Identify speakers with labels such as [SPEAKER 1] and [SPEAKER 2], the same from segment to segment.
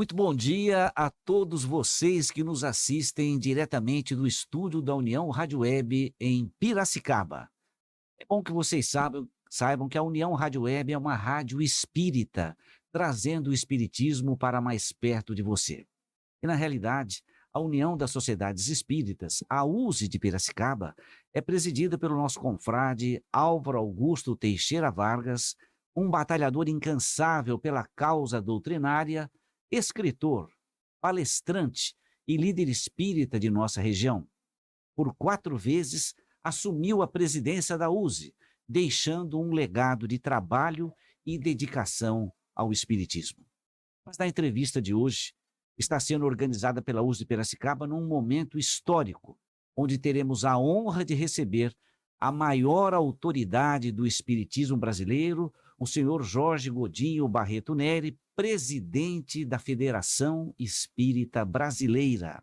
[SPEAKER 1] Muito bom dia a todos vocês que nos assistem diretamente do estúdio da União Rádio Web em Piracicaba. É bom que vocês saibam que a União Rádio Web é uma rádio espírita, trazendo o espiritismo para mais perto de você. E, na realidade, a União das Sociedades Espíritas, a USE de Piracicaba, é presidida pelo nosso confrade Álvaro Augusto Teixeira Vargas, um batalhador incansável pela causa doutrinária, escritor, palestrante e líder espírita de nossa região. Por 4 vezes, assumiu a presidência da USE, deixando um legado de trabalho e dedicação ao espiritismo. Mas na entrevista de hoje, está sendo organizada pela USE de Piracicaba num momento histórico, onde teremos a honra de receber a maior autoridade do espiritismo brasileiro, o senhor Jorge Godinho Barreto Neri, presidente da Federação Espírita Brasileira.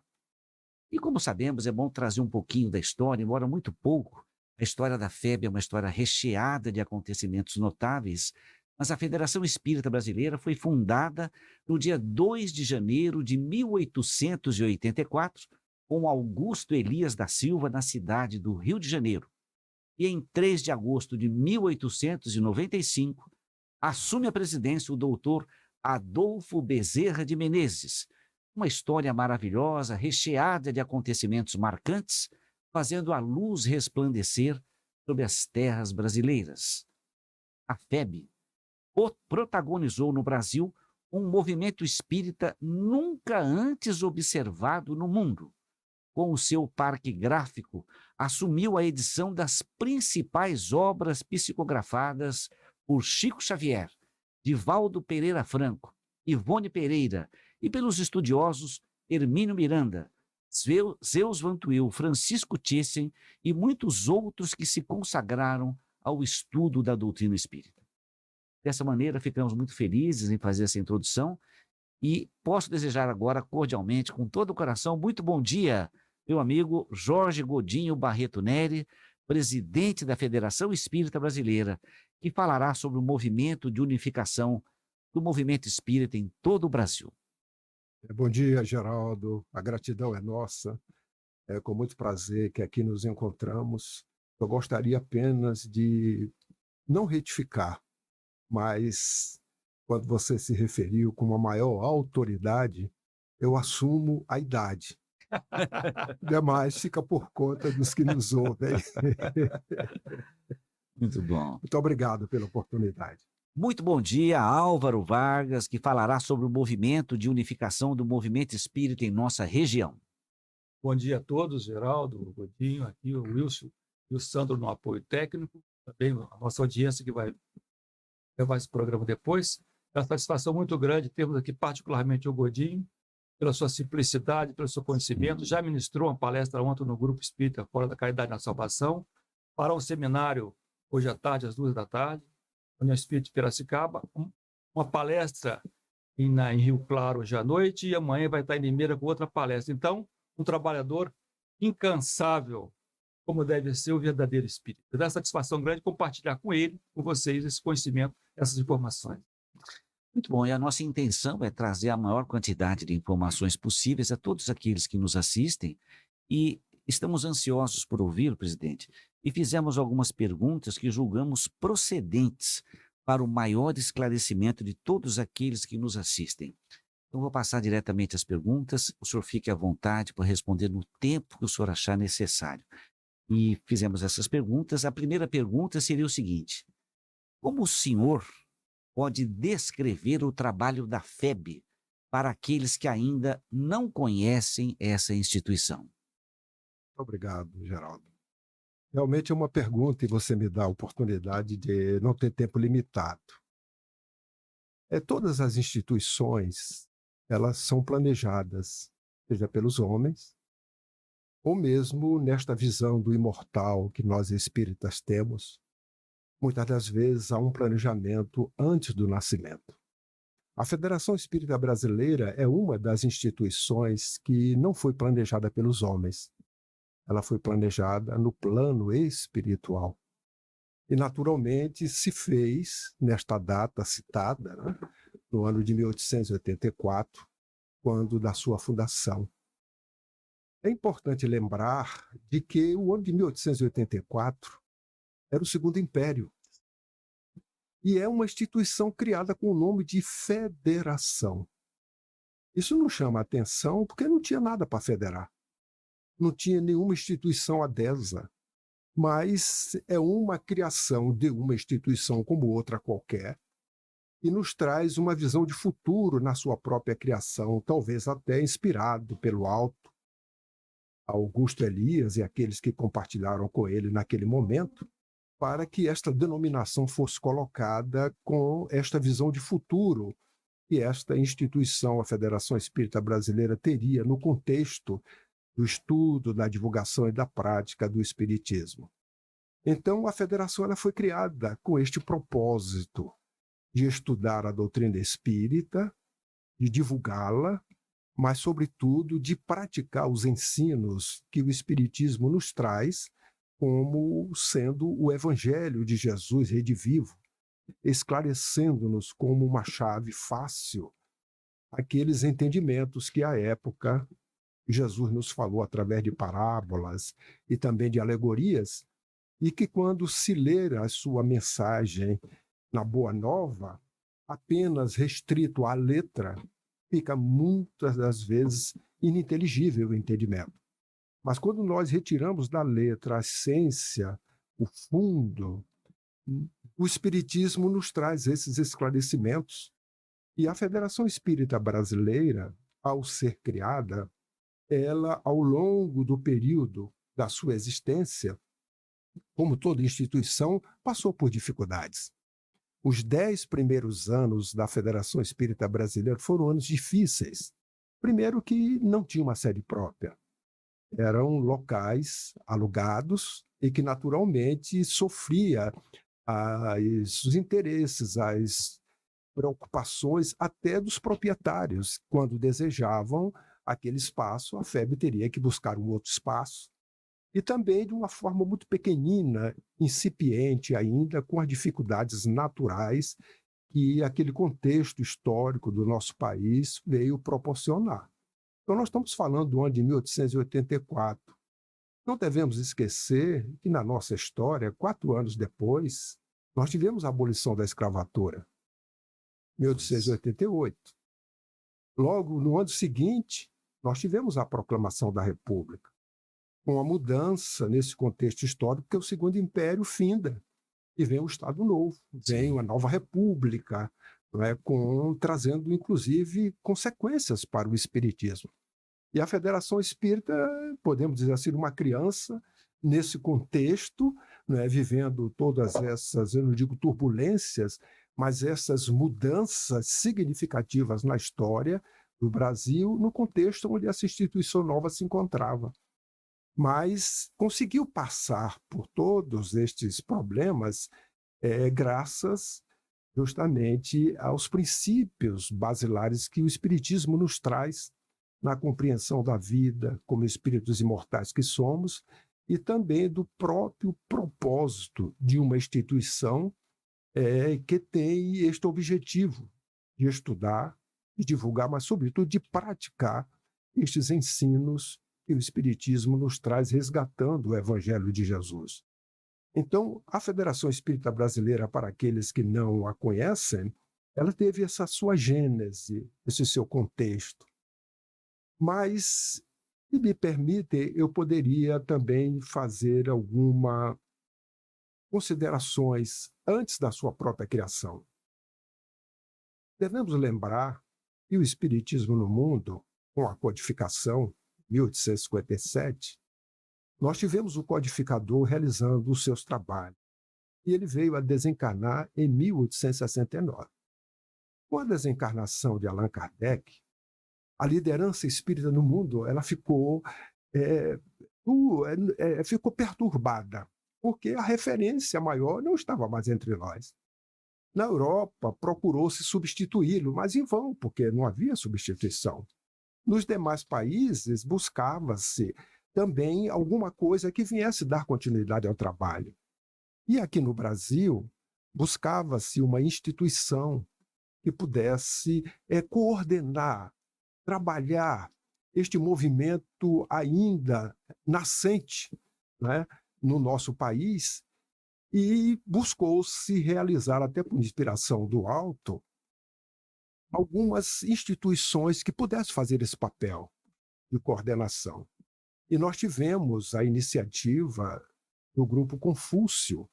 [SPEAKER 1] E como sabemos, é bom trazer um pouquinho da história, embora muito pouco. A história da FEB é uma história recheada de acontecimentos notáveis, mas a Federação Espírita Brasileira foi fundada no dia 2 de janeiro de 1884, com Augusto Elias da Silva, na cidade do Rio de Janeiro. E em 3 de agosto de 1895, assume a presidência o doutor Adolfo Bezerra de Menezes. Uma história maravilhosa, recheada de acontecimentos marcantes, fazendo a luz resplandecer sobre as terras brasileiras. A FEB protagonizou no Brasil um movimento espírita nunca antes observado no mundo. Com o seu parque gráfico, assumiu a edição das principais obras psicografadas por Chico Xavier, Divaldo Pereira Franco, Ivone Pereira e pelos estudiosos Hermínio Miranda, Zeus Vantuil, Francisco Thyssen e muitos outros que se consagraram ao estudo da doutrina espírita. Dessa maneira, ficamos muito felizes em fazer essa introdução e posso desejar agora cordialmente, com todo o coração, muito bom dia, meu amigo Jorge Godinho Barreto Neri, presidente da Federação Espírita Brasileira, que falará sobre o movimento de unificação do movimento espírita em todo o Brasil.
[SPEAKER 2] Bom dia, Geraldo. A gratidão é nossa. É com muito prazer que aqui nos encontramos. Eu gostaria apenas de não retificar, mas quando você se referiu com uma maior autoridade, eu assumo a idade. Demais fica por conta dos que nos ouvem.
[SPEAKER 1] Muito bom.
[SPEAKER 2] Muito obrigado pela oportunidade.
[SPEAKER 1] Muito bom dia, Álvaro Vargas, que falará sobre o movimento de unificação do movimento espírita em nossa região.
[SPEAKER 3] Bom dia a todos, Geraldo, o Godinho, aqui o Wilson e o Sandro no apoio técnico, também a nossa audiência que vai levar esse programa depois. É uma satisfação muito grande termos aqui particularmente o Godinho, pela sua simplicidade, pelo seu conhecimento. Já ministrou uma palestra ontem no Grupo Espírita Fora da Caridade na Salvação, fará um seminário hoje à tarde, às 2 da tarde, União Espírita de Piracicaba, uma palestra em Rio Claro hoje à noite, e amanhã vai estar em Limeira com outra palestra. Então, um trabalhador incansável, como deve ser o verdadeiro espírito. Dá satisfação grande compartilhar com ele, com vocês, esse conhecimento, essas informações.
[SPEAKER 1] Muito bom, e a nossa intenção é trazer a maior quantidade de informações possíveis a todos aqueles que nos assistem, e estamos ansiosos por ouvir, presidente, e fizemos algumas perguntas que julgamos procedentes para o maior esclarecimento de todos aqueles que nos assistem. Então, vou passar diretamente as perguntas, o senhor fique à vontade para responder no tempo que o senhor achar necessário. E fizemos essas perguntas. A primeira pergunta seria o seguinte: como o senhor pode descrever o trabalho da FEB para aqueles que ainda não conhecem essa instituição?
[SPEAKER 2] Obrigado, Geraldo. Realmente é uma pergunta e você me dá a oportunidade de não ter tempo limitado. Todas as instituições, elas são planejadas, seja pelos homens, ou mesmo nesta visão do imortal que nós espíritas temos. Muitas das vezes há um planejamento antes do nascimento. A Federação Espírita Brasileira é uma das instituições que não foi planejada pelos homens. Ela foi planejada no plano espiritual. E, naturalmente, se fez, nesta data citada, né, no ano de 1884, quando da sua fundação. É importante lembrar de que o ano de 1884 era o Segundo Império, e é uma instituição criada com o nome de federação. Isso não chama atenção porque não tinha nada para federar. Não tinha nenhuma instituição adesa, mas é uma criação de uma instituição como outra qualquer, e nos traz uma visão de futuro na sua própria criação, talvez até inspirado pelo alto Augusto Elias e aqueles que compartilharam com ele naquele momento, para que esta denominação fosse colocada com esta visão de futuro que esta instituição, a Federação Espírita Brasileira, teria no contexto do estudo, da divulgação e da prática do espiritismo. Então, a federação ela foi criada com este propósito de estudar a doutrina espírita, de divulgá-la, mas, sobretudo, de praticar os ensinos que o espiritismo nos traz como sendo o Evangelho de Jesus redivivo, esclarecendo-nos como uma chave fácil aqueles entendimentos que, à época, Jesus nos falou através de parábolas e também de alegorias, e que, quando se ler a sua mensagem na Boa Nova, apenas restrito à letra, fica muitas das vezes ininteligível o entendimento. Mas quando nós retiramos da letra a essência, o fundo, o Espiritismo nos traz esses esclarecimentos. E a Federação Espírita Brasileira, ao ser criada, ela, ao longo do período da sua existência, como toda instituição, passou por dificuldades. Os 10 primeiros anos da Federação Espírita Brasileira foram anos difíceis. Primeiro que não tinha uma sede própria. Eram locais alugados e que naturalmente sofria os interesses, as preocupações até dos proprietários. Quando desejavam aquele espaço, a FEB teria que buscar um outro espaço. E também de uma forma muito pequenina, incipiente ainda, com as dificuldades naturais que aquele contexto histórico do nosso país veio proporcionar. Então, nós estamos falando do ano de 1884. Não devemos esquecer que, na nossa história, 4 anos depois, nós tivemos a abolição da escravatura, 1888. Logo, no ano seguinte, nós tivemos a proclamação da República, com a mudança nesse contexto histórico, porque o Segundo Império finda e vem o Estado Novo, vem uma nova república, não é, trazendo, inclusive, consequências para o espiritismo. E a Federação Espírita, podemos dizer assim, uma criança nesse contexto, não é, vivendo todas essas, eu não digo turbulências, mas essas mudanças significativas na história do Brasil, no contexto onde essa instituição nova se encontrava. Mas conseguiu passar por todos estes problemas graças justamente aos princípios basilares que o Espiritismo nos traz na compreensão da vida como espíritos imortais que somos e também do próprio propósito de uma instituição que tem este objetivo de estudar, de divulgar, mas, sobretudo, de praticar estes ensinos que o Espiritismo nos traz resgatando o Evangelho de Jesus. Então, a Federação Espírita Brasileira, para aqueles que não a conhecem, ela teve essa sua gênese, esse seu contexto. Mas, se me permite, eu poderia também fazer algumas considerações antes da sua própria criação. Devemos lembrar que o Espiritismo no mundo, com a codificação, 1857, nós tivemos o codificador realizando os seus trabalhos. E ele veio a desencarnar em 1869. Com a desencarnação de Allan Kardec, a liderança espírita no mundo ela ficou perturbada, porque a referência maior não estava mais entre nós. Na Europa, procurou-se substituí-lo, mas em vão, porque não havia substituição. Nos demais países, buscava-se também alguma coisa que viesse dar continuidade ao trabalho. E aqui no Brasil, buscava-se uma instituição que pudesse coordenar, trabalhar este movimento ainda nascente, né, no nosso país, e buscou-se realizar, até por inspiração do alto, algumas instituições que pudessem fazer esse papel de coordenação. E nós tivemos a iniciativa do Grupo Confúcio,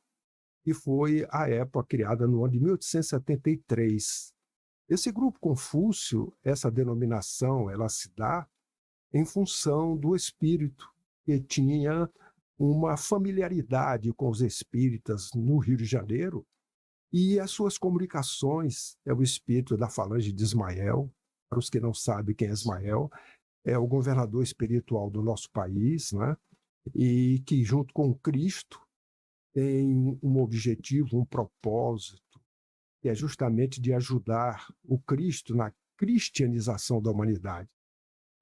[SPEAKER 2] que foi, à época, criada no ano de 1873. Esse Grupo Confúcio, essa denominação, ela se dá em função do espírito, que tinha uma familiaridade com os espíritas no Rio de Janeiro, e as suas comunicações é o espírito da falange de Ismael. Para os que não sabem quem é Ismael, é o governador espiritual do nosso país, né? E que, junto com Cristo, tem um objetivo, um propósito, que é justamente de ajudar o Cristo na cristianização da humanidade.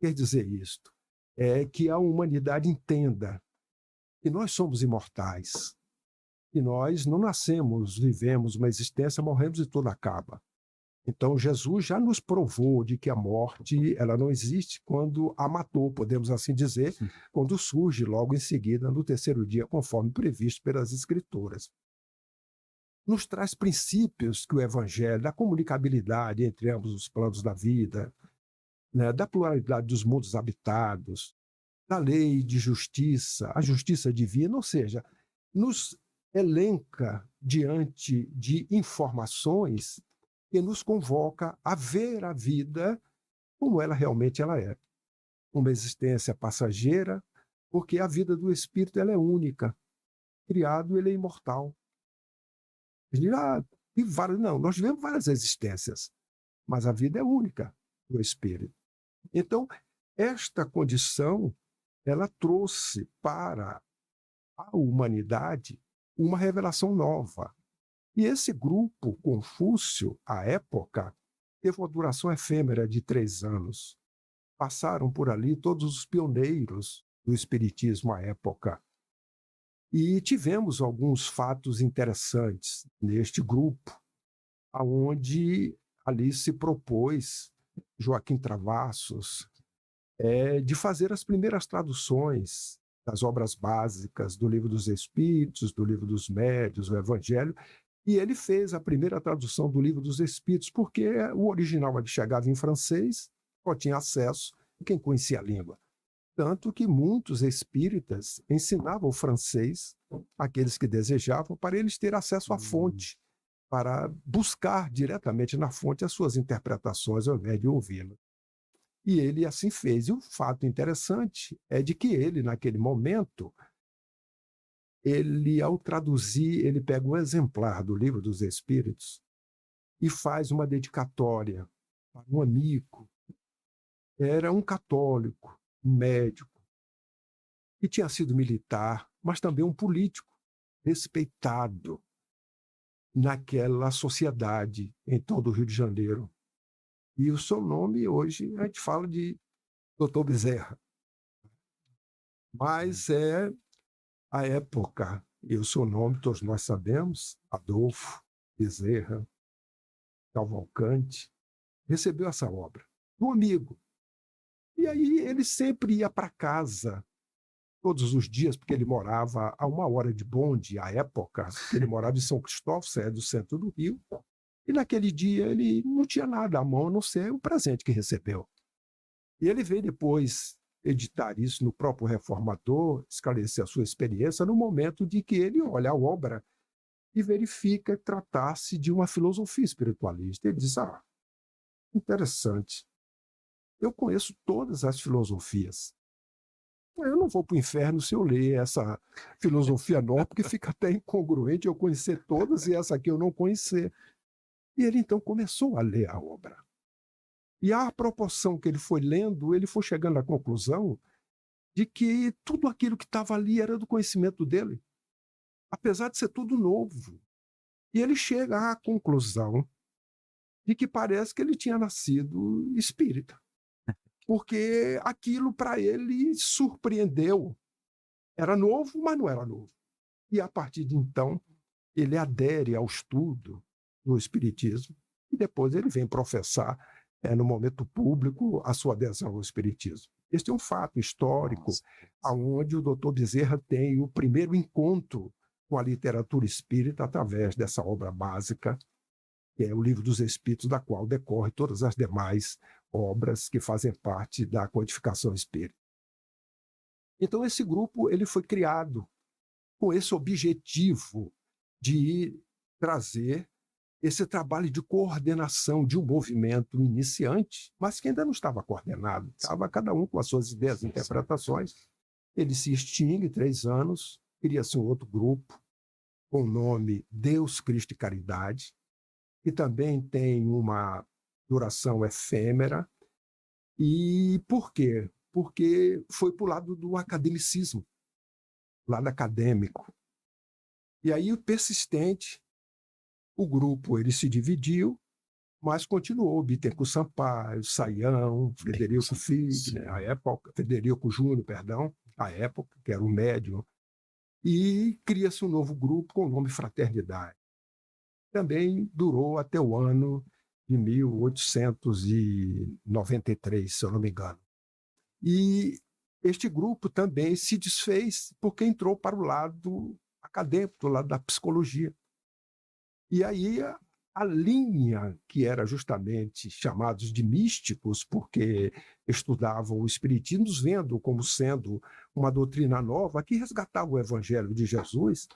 [SPEAKER 2] Quer dizer isto? É que a humanidade entenda que nós somos imortais, que nós não nascemos, vivemos uma existência, morremos e tudo acaba. Então, Jesus já nos provou de que a morte ela não existe quando a matou, podemos assim dizer, quando surge logo em seguida, no terceiro dia, conforme previsto pelas Escrituras. Nos traz princípios que o Evangelho, da comunicabilidade entre ambos os planos da vida, né, da pluralidade dos mundos habitados, da lei de justiça, a justiça divina, ou seja, nos elenca diante de informações que nos convoca a ver a vida como ela realmente ela é. Uma existência passageira, porque a vida do espírito ela é única. Criado, ele é imortal. Não, nós vivemos várias existências, mas a vida é única do espírito. Então, esta condição, ela trouxe para a humanidade uma revelação nova. E esse grupo Confúcio, à época, teve uma duração efêmera de 3 anos. Passaram por ali todos os pioneiros do espiritismo à época. E tivemos alguns fatos interessantes neste grupo, onde ali se propôs Joaquim Travassos de fazer as primeiras traduções das obras básicas do Livro dos Espíritos, do Livro dos Médiuns, do Evangelho, e ele fez a primeira tradução do Livro dos Espíritos, porque o original ele chegava em francês, só tinha acesso quem conhecia a língua. Tanto que muitos espíritas ensinavam o francês àqueles que desejavam, para eles terem acesso à fonte, para buscar diretamente na fonte as suas interpretações ao invés de ouvi-las. E ele assim fez. E o fato interessante é de que ele, naquele momento, ele, ao traduzir, ele pega um exemplar do Livro dos Espíritos e faz uma dedicatória para um amigo. Era um católico, um médico, que tinha sido militar, mas também um político respeitado naquela sociedade em todo o Rio de Janeiro. E o seu nome, hoje, a gente fala de Dr. Bezerra. Mas é a época, e o seu nome, todos nós sabemos, Adolfo Bezerra Cavalcante, recebeu essa obra do amigo. E aí ele sempre ia para casa, todos os dias, porque ele morava a 1 hora de bonde, à época, ele morava em São Cristóvão, é do centro do Rio, e naquele dia ele não tinha nada à mão, a não ser o presente que recebeu. E ele veio depois editar isso no próprio Reformador, esclarecer a sua experiência, no momento de que ele olha a obra e verifica que tratasse de uma filosofia espiritualista. Ele diz, interessante, eu conheço todas as filosofias. Eu não vou para o inferno se eu ler essa filosofia nova, porque fica até incongruente eu conhecer todas e essa aqui eu não conhecer. E ele então começou a ler a obra. E à proporção que ele foi lendo, ele foi chegando à conclusão de que tudo aquilo que estava ali era do conhecimento dele, apesar de ser tudo novo. E ele chega à conclusão de que parece que ele tinha nascido espírita, porque aquilo para ele surpreendeu. Era novo, mas não era novo. E a partir de então, ele adere ao estudo do espiritismo e depois ele vem professar no momento público, a sua adesão ao espiritismo. Este é um fato histórico,
[SPEAKER 1] Nossa.
[SPEAKER 2] aonde o doutor Bezerra tem o primeiro encontro com a literatura espírita através dessa obra básica, que é o Livro dos Espíritos, da qual decorre todas as demais obras que fazem parte da codificação espírita. Então, esse grupo ele foi criado com esse objetivo de trazer esse trabalho de coordenação de um movimento iniciante, mas que ainda não estava coordenado, estava cada um com as suas ideias e interpretações. Ele se extingue 3 anos, cria-se um outro grupo com o nome Deus, Cristo e Caridade, que também tem uma duração efêmera. E por quê? Porque foi para o lado do academicismo, lado acadêmico. E aí, o persistente, o grupo ele se dividiu, mas continuou. Bittencourt Sampaio, Saião, Frederico Fig, né, à época, Frederico Júnior, perdão, à época, que era o médium. E cria-se um novo grupo com o nome Fraternidade. Também durou até o ano de 1893, se eu não me engano. E este grupo também se desfez porque entrou para o lado acadêmico, do lado da psicologia. E aí a linha que era justamente chamados de místicos, porque estudavam o espiritismo, vendo como sendo uma doutrina nova que resgatava o evangelho de Jesus,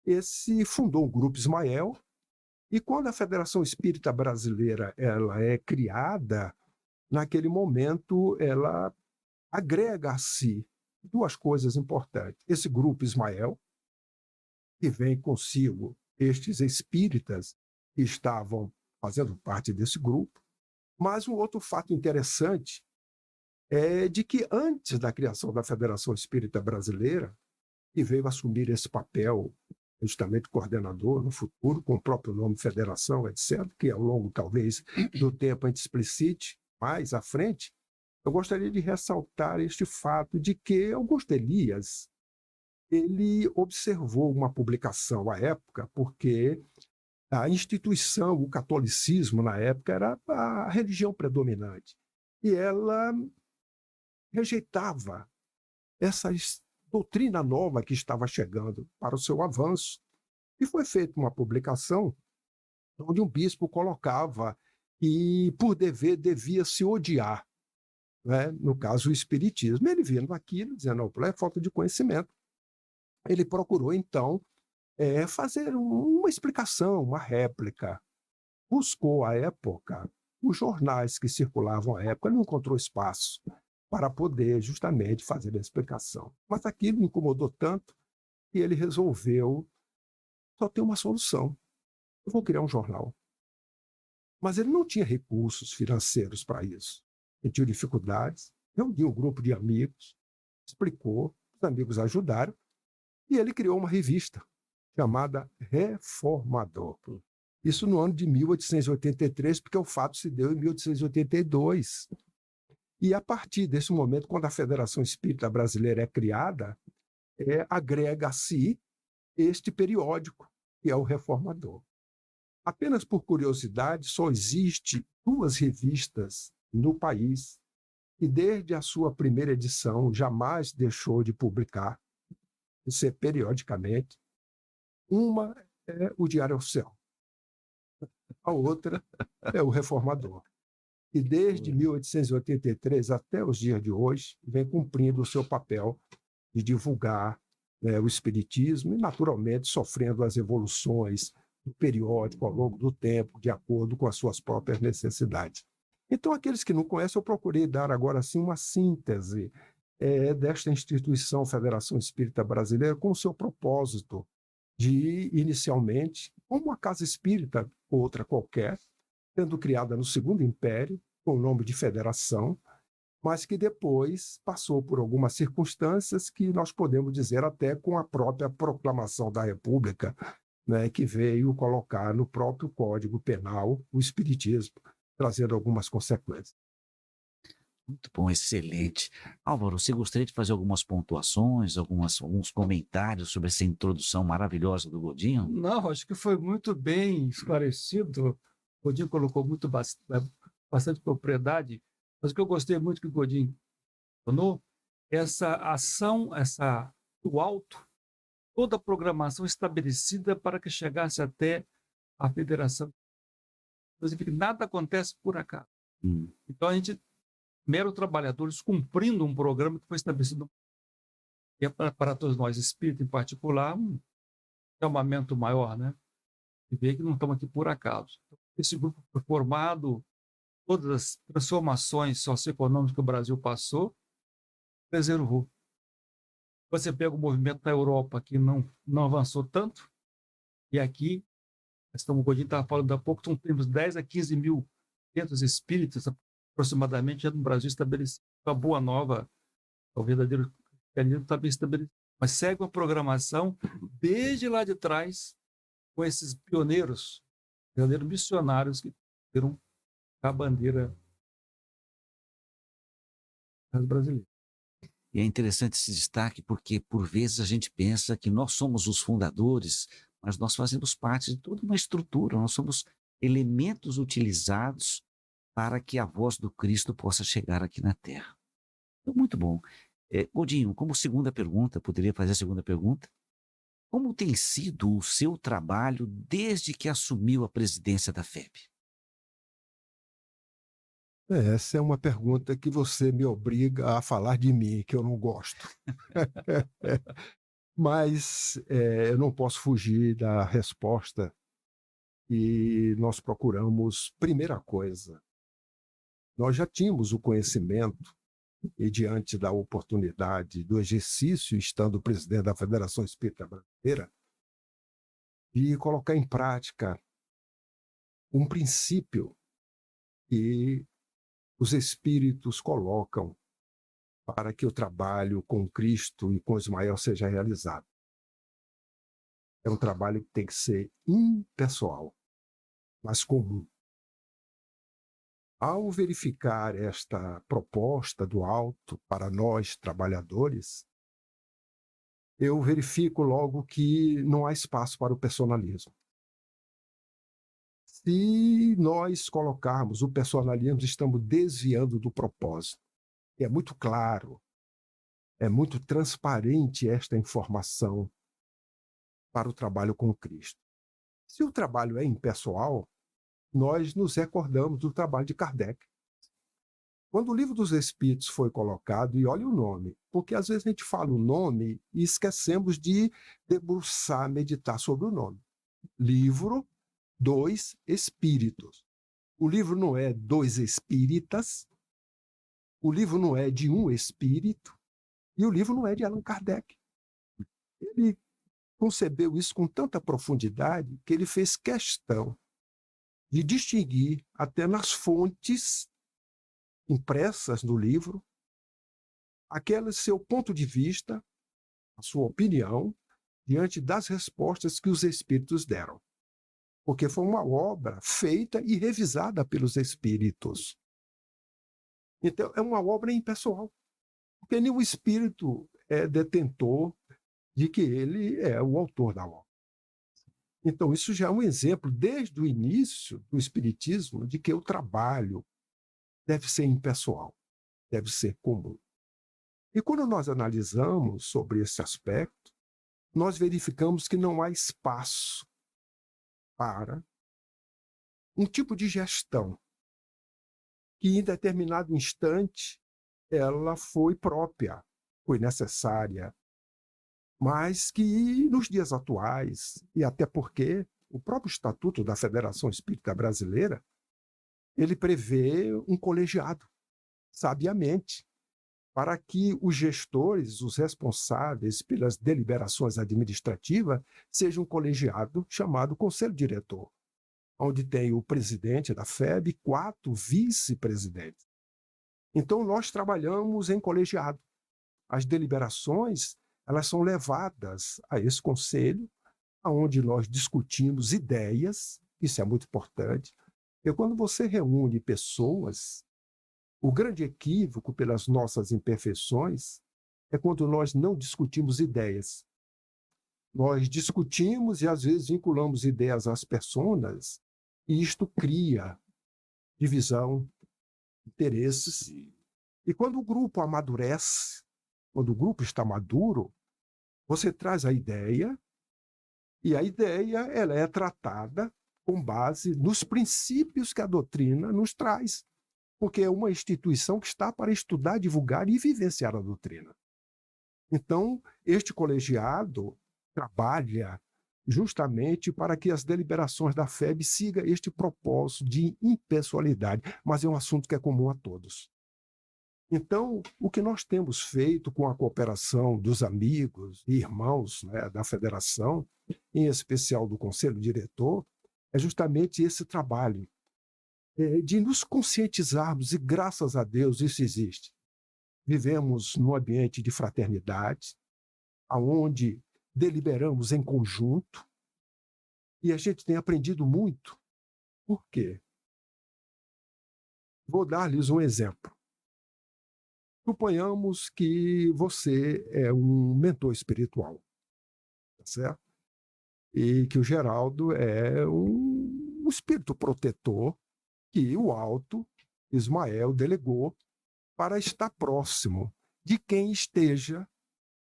[SPEAKER 2] esse fundou o Grupo Ismael. E quando a Federação Espírita Brasileira ela é criada, naquele momento ela agrega a si 2 coisas importantes. Esse Grupo Ismael, que vem consigo estes espíritas que estavam fazendo parte desse grupo, mas um outro fato interessante é de que antes da criação da Federação Espírita Brasileira, que veio assumir esse papel justamente coordenador no futuro, com o próprio nome Federação, etc., que ao longo, talvez, do tempo a gente explicite mais à frente, eu gostaria de ressaltar este fato de que Augusto Elias ele observou uma publicação à época, porque a instituição, o catolicismo, na época, era a religião predominante. E ela rejeitava essa doutrina nova que estava chegando para o seu avanço. E foi feita uma publicação onde um bispo colocava que, por dever, devia se odiar, né? No caso, o espiritismo. Ele vendo aquilo, dizendo, não, é falta de conhecimento. Ele procurou, então, fazer uma explicação, uma réplica. Buscou, à época, os jornais que circulavam à época, não encontrou espaço para poder justamente fazer a explicação. Mas aquilo incomodou tanto que ele resolveu, só tem uma solução, eu vou criar um jornal. Mas ele não tinha recursos financeiros para isso. Ele tinha dificuldades, reuniu um grupo de amigos, explicou, os amigos ajudaram, e ele criou uma revista chamada Reformador. Isso no ano de 1883, porque o fato se deu em 1882. E a partir desse momento, quando a Federação Espírita Brasileira é criada, agrega-se este periódico, que é o Reformador. Apenas por curiosidade, só existe 2 revistas no país que, desde a sua primeira edição, jamais deixou de publicar, isso periodicamente. Uma é o Diário Oficial, a outra é o Reformador. E desde 1883 até os dias de hoje, vem cumprindo o seu papel de divulgar o espiritismo e, naturalmente, sofrendo as evoluções do periódico ao longo do tempo, de acordo com as suas próprias necessidades. Então, aqueles que não conhecem, eu procurei dar agora sim uma síntese desta instituição Federação Espírita Brasileira com o seu propósito de, inicialmente, como uma casa espírita, outra qualquer, sendo criada no Segundo Império, com o nome de Federação, mas que depois passou por algumas circunstâncias que nós podemos dizer até com a própria proclamação da República, né, que veio colocar no próprio Código Penal o espiritismo, trazendo algumas consequências.
[SPEAKER 1] Muito bom, excelente. Álvaro, você gostaria de fazer algumas pontuações, alguns comentários sobre essa introdução maravilhosa do Godinho?
[SPEAKER 3] Não, acho que foi muito bem esclarecido. O Godinho colocou bastante propriedade, mas o que eu gostei muito que o Godinho mencionou, essa ação, do alto, toda a programação estabelecida para que chegasse até a federação. Inclusive, nada acontece por acaso. Então, a gente, mero trabalhadores, cumprindo um programa que foi estabelecido, e é para todos nós, espírito em particular, um chamamento maior, né? E ver que não estamos aqui por acaso. Então, esse grupo foi formado, todas as transformações socioeconômicas que o Brasil passou, preservou. Você pega o movimento da Europa, que não avançou tanto, e aqui, o Godinho estava falando há pouco, temos 10 a 15 mil centros espíritas, aproximadamente, já no Brasil estabelecido. A Boa Nova, o verdadeiro cristianismo, está bem estabelecido. Mas segue uma programação desde lá de trás, com esses pioneiros, verdadeiros missionários que viram a bandeira brasileira.
[SPEAKER 1] E é interessante esse destaque porque, por vezes, a gente pensa que nós somos os fundadores, mas nós fazemos parte de toda uma estrutura, nós somos elementos utilizados para que a voz do Cristo possa chegar aqui na Terra. Então, muito bom. Godinho, como segunda pergunta, poderia fazer a segunda pergunta? Como tem sido o seu trabalho desde que assumiu a presidência da FEB?
[SPEAKER 2] Essa é uma pergunta que você me obriga a falar de mim, que eu não gosto. Mas eu não posso fugir da resposta e nós procuramos, primeira coisa, nós já tínhamos o conhecimento e diante da oportunidade do exercício, estando presidente da Federação Espírita Brasileira, de colocar em prática um princípio que os espíritos colocam para que o trabalho com Cristo e com Ismael seja realizado. É um trabalho que tem que ser impessoal, mas comum. Ao verificar esta proposta do alto para nós, trabalhadores, eu verifico logo que não há espaço para o personalismo. Se nós colocarmos o personalismo, estamos desviando do propósito. E é muito claro, é muito transparente esta informação para o trabalho com Cristo. Se o trabalho é impessoal, nós nos recordamos do trabalho de Kardec. Quando o Livro dos Espíritos foi colocado, e olha o nome, porque às vezes a gente fala o nome e esquecemos de debruçar, meditar sobre o nome. Livro dos Espíritos. O livro não é dos espíritas, o livro não é de um espírito, e o livro não é de Allan Kardec. Ele concebeu isso com tanta profundidade que ele fez questão de distinguir, até nas fontes impressas no livro, aquele seu ponto de vista, a sua opinião, diante das respostas que os espíritos deram. Porque foi uma obra feita e revisada pelos espíritos. Então, é uma obra impessoal, porque nenhum espírito é detentor de que ele é o autor da obra. Então, isso já é um exemplo, desde o início do espiritismo, de que o trabalho deve ser impessoal, deve ser comum. E quando nós analisamos sobre esse aspecto, nós verificamos que não há espaço para um tipo de gestão que, em determinado instante, ela foi própria, foi necessária, mas que, nos dias atuais, e até porque o próprio Estatuto da Federação Espírita Brasileira, ele prevê um colegiado, sabiamente, para que os gestores, os responsáveis pelas deliberações administrativas, sejam um colegiado chamado Conselho Diretor, onde tem o presidente da FEB e 4 vice-presidentes. Então, nós trabalhamos em colegiado. As deliberações, elas são levadas a esse conselho, onde nós discutimos ideias, isso é muito importante, porque quando você reúne pessoas, o grande equívoco pelas nossas imperfeições é quando nós não discutimos ideias. Nós discutimos e, às vezes, vinculamos ideias às pessoas, e isto cria divisão, interesses. E quando o grupo amadurece, quando o grupo está maduro, você traz a ideia, e a ideia ela é tratada com base nos princípios que a doutrina nos traz, porque é uma instituição que está para estudar, divulgar e vivenciar a doutrina. Então, este colegiado trabalha justamente para que as deliberações da FEB sigam este propósito de impessoalidade, mas é um assunto que é comum a todos. Então, o que nós temos feito com a cooperação dos amigos e irmãos, né, da federação, em especial do Conselho Diretor, é justamente esse trabalho de nos conscientizarmos, e graças a Deus isso existe. Vivemos num ambiente de fraternidade, onde deliberamos em conjunto, e a gente tem aprendido muito. Por quê? Vou dar-lhes um exemplo. Suponhamos que você é um mentor espiritual, tá certo? E que o Geraldo é um espírito protetor que o alto Ismael delegou para estar próximo de quem esteja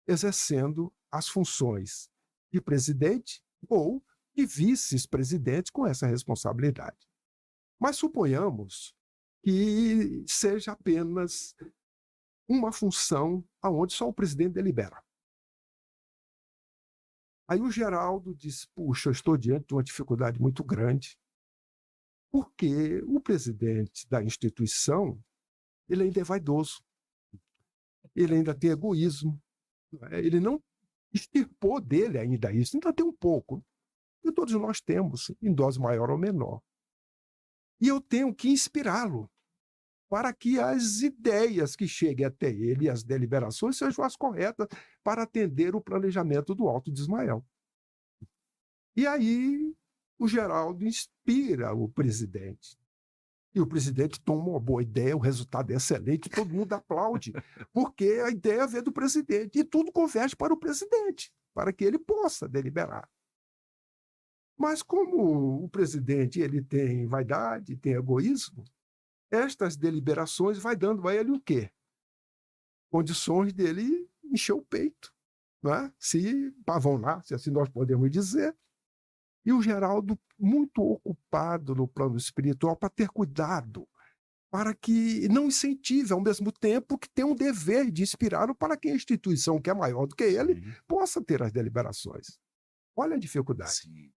[SPEAKER 2] exercendo as funções de presidente ou de vice-presidente com essa responsabilidade. Mas suponhamos que seja apenas uma função onde só o presidente delibera. Aí o Geraldo diz, puxa, eu estou diante de uma dificuldade muito grande, porque o presidente da instituição, ele ainda é vaidoso, ele ainda tem egoísmo, ele não extirpou dele ainda isso, ainda tem um pouco, e todos nós temos, em dose maior ou menor. E eu tenho que inspirá-lo para que as ideias que cheguem até ele e as deliberações sejam as corretas para atender o planejamento do Alto de Ismael. E aí o Geraldo inspira o presidente. E o presidente toma uma boa ideia, o resultado é excelente, todo mundo aplaude, porque a ideia vem do presidente, e tudo converge para o presidente, para que ele possa deliberar. Mas como o presidente ele tem vaidade, tem egoísmo, estas deliberações vai dando a ele o quê? Condições dele encher o peito, não é? Se pavonar, se assim nós podemos dizer. E o Geraldo muito ocupado no plano espiritual para ter cuidado, para que não incentive, ao mesmo tempo que tem um dever de inspirá-lo para que a instituição, que é maior do que ele, possa ter as deliberações. Olha a dificuldade.
[SPEAKER 1] Sim.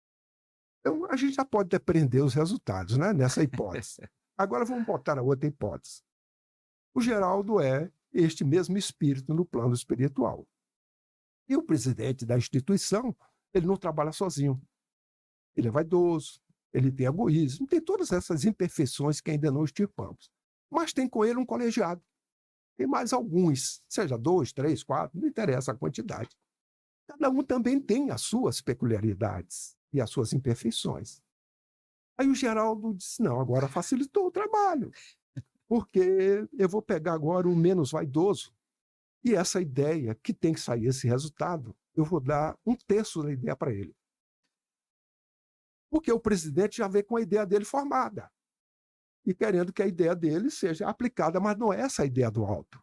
[SPEAKER 2] Então, a gente já pode depreender os resultados, né, nessa hipótese. Agora vamos botar a outra hipótese. O Geraldo é este mesmo espírito no plano espiritual. E o presidente da instituição, ele não trabalha sozinho. Ele é vaidoso, ele tem egoísmo, tem todas essas imperfeições que ainda não extirpamos. Mas tem com ele um colegiado. Tem mais alguns, seja 2, 3, 4, não interessa a quantidade. Cada um também tem as suas peculiaridades e as suas imperfeições. Aí o Geraldo disse, não, agora facilitou o trabalho, porque eu vou pegar agora o menos vaidoso, e essa ideia, que tem que sair esse resultado, eu vou dar 1/3 da ideia para ele. Porque o presidente já vem com a ideia dele formada, e querendo que a ideia dele seja aplicada, mas não é essa a ideia do alto.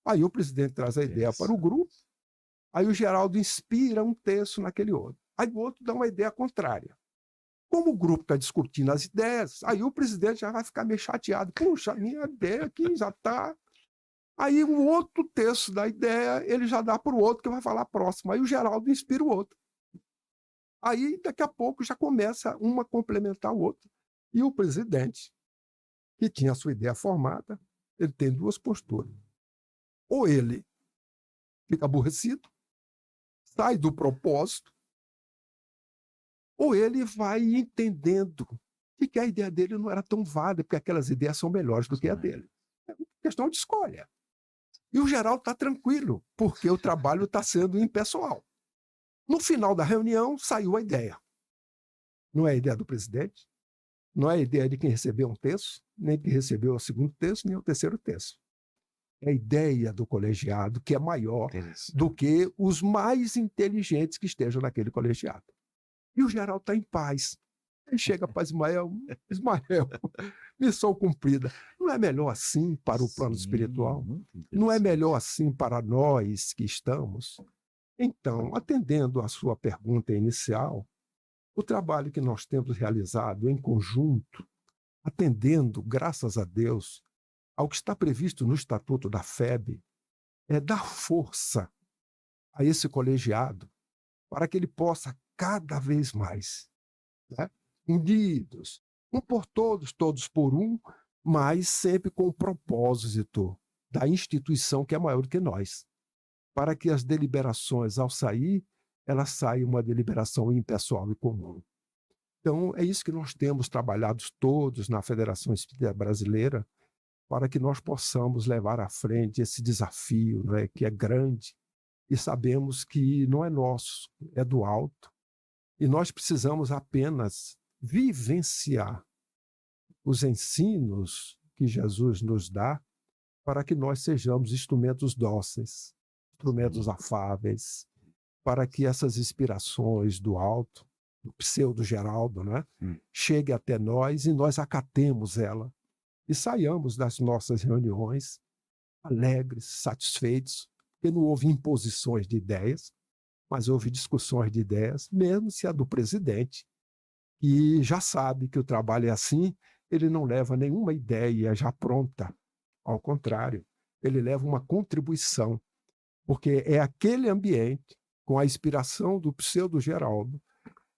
[SPEAKER 2] Aí o presidente traz a ideia para o grupo, aí o Geraldo inspira 1/3 naquele outro. Aí o outro dá uma ideia contrária. Como o grupo está discutindo as ideias, aí o presidente já vai ficar meio chateado. Puxa, a minha ideia aqui já está... Aí o outro terço da ideia ele já dá para o outro que vai falar próximo. Aí o Geraldo inspira o outro. Aí daqui a pouco já começa uma a complementar o outro. E o presidente, que tinha a sua ideia formada, ele tem duas posturas. Ou ele fica aborrecido, sai do propósito, ou ele vai entendendo que a ideia dele não era tão válida, porque aquelas ideias são melhores do que a dele. É uma questão de escolha. E o Geraldo está tranquilo, porque o trabalho está sendo impessoal. No final da reunião, saiu a ideia. Não é a ideia do presidente, não é a ideia de quem recebeu 1/3, nem de quem recebeu o 2º terço, nem o 3º terço. É a ideia do colegiado, que é maior do que os mais inteligentes que estejam naquele colegiado. E o Geraldo está em paz. Aí chega para Ismael, Ismael, missão cumprida. Não é melhor assim para o plano
[SPEAKER 1] Sim,
[SPEAKER 2] espiritual?
[SPEAKER 1] muito
[SPEAKER 2] Não é
[SPEAKER 1] interessante.
[SPEAKER 2] melhor assim para nós que estamos? Então, atendendo à sua pergunta inicial, o trabalho que nós temos realizado em conjunto, atendendo, graças a Deus, ao que está previsto no Estatuto da FEB, é dar força a esse colegiado para que ele possa cada vez mais, né, unidos, um por todos, todos por um, mas sempre com o propósito da instituição que é maior do que nós, para que as deliberações, ao sair, elas saiam uma deliberação impessoal e comum. Então, é isso que nós temos trabalhado todos na Federação Espírita Brasileira, para que nós possamos levar à frente esse desafio, né, que é grande, e sabemos que não é nosso, é do alto, e nós precisamos apenas vivenciar os ensinos que Jesus nos dá para que nós sejamos instrumentos dóceis, instrumentos
[SPEAKER 1] Sim.
[SPEAKER 2] afáveis, para que essas inspirações do alto, do pseudo-Geraldo, né, chegue até nós e nós acatemos ela e saiamos das nossas reuniões alegres, satisfeitos, porque não houve imposições de ideias, mas houve discussões de ideias, mesmo se a do presidente, que já sabe que o trabalho é assim, ele não leva nenhuma ideia já pronta. Ao contrário, ele leva uma contribuição, porque é aquele ambiente, com a inspiração do pseudo-Geraldo,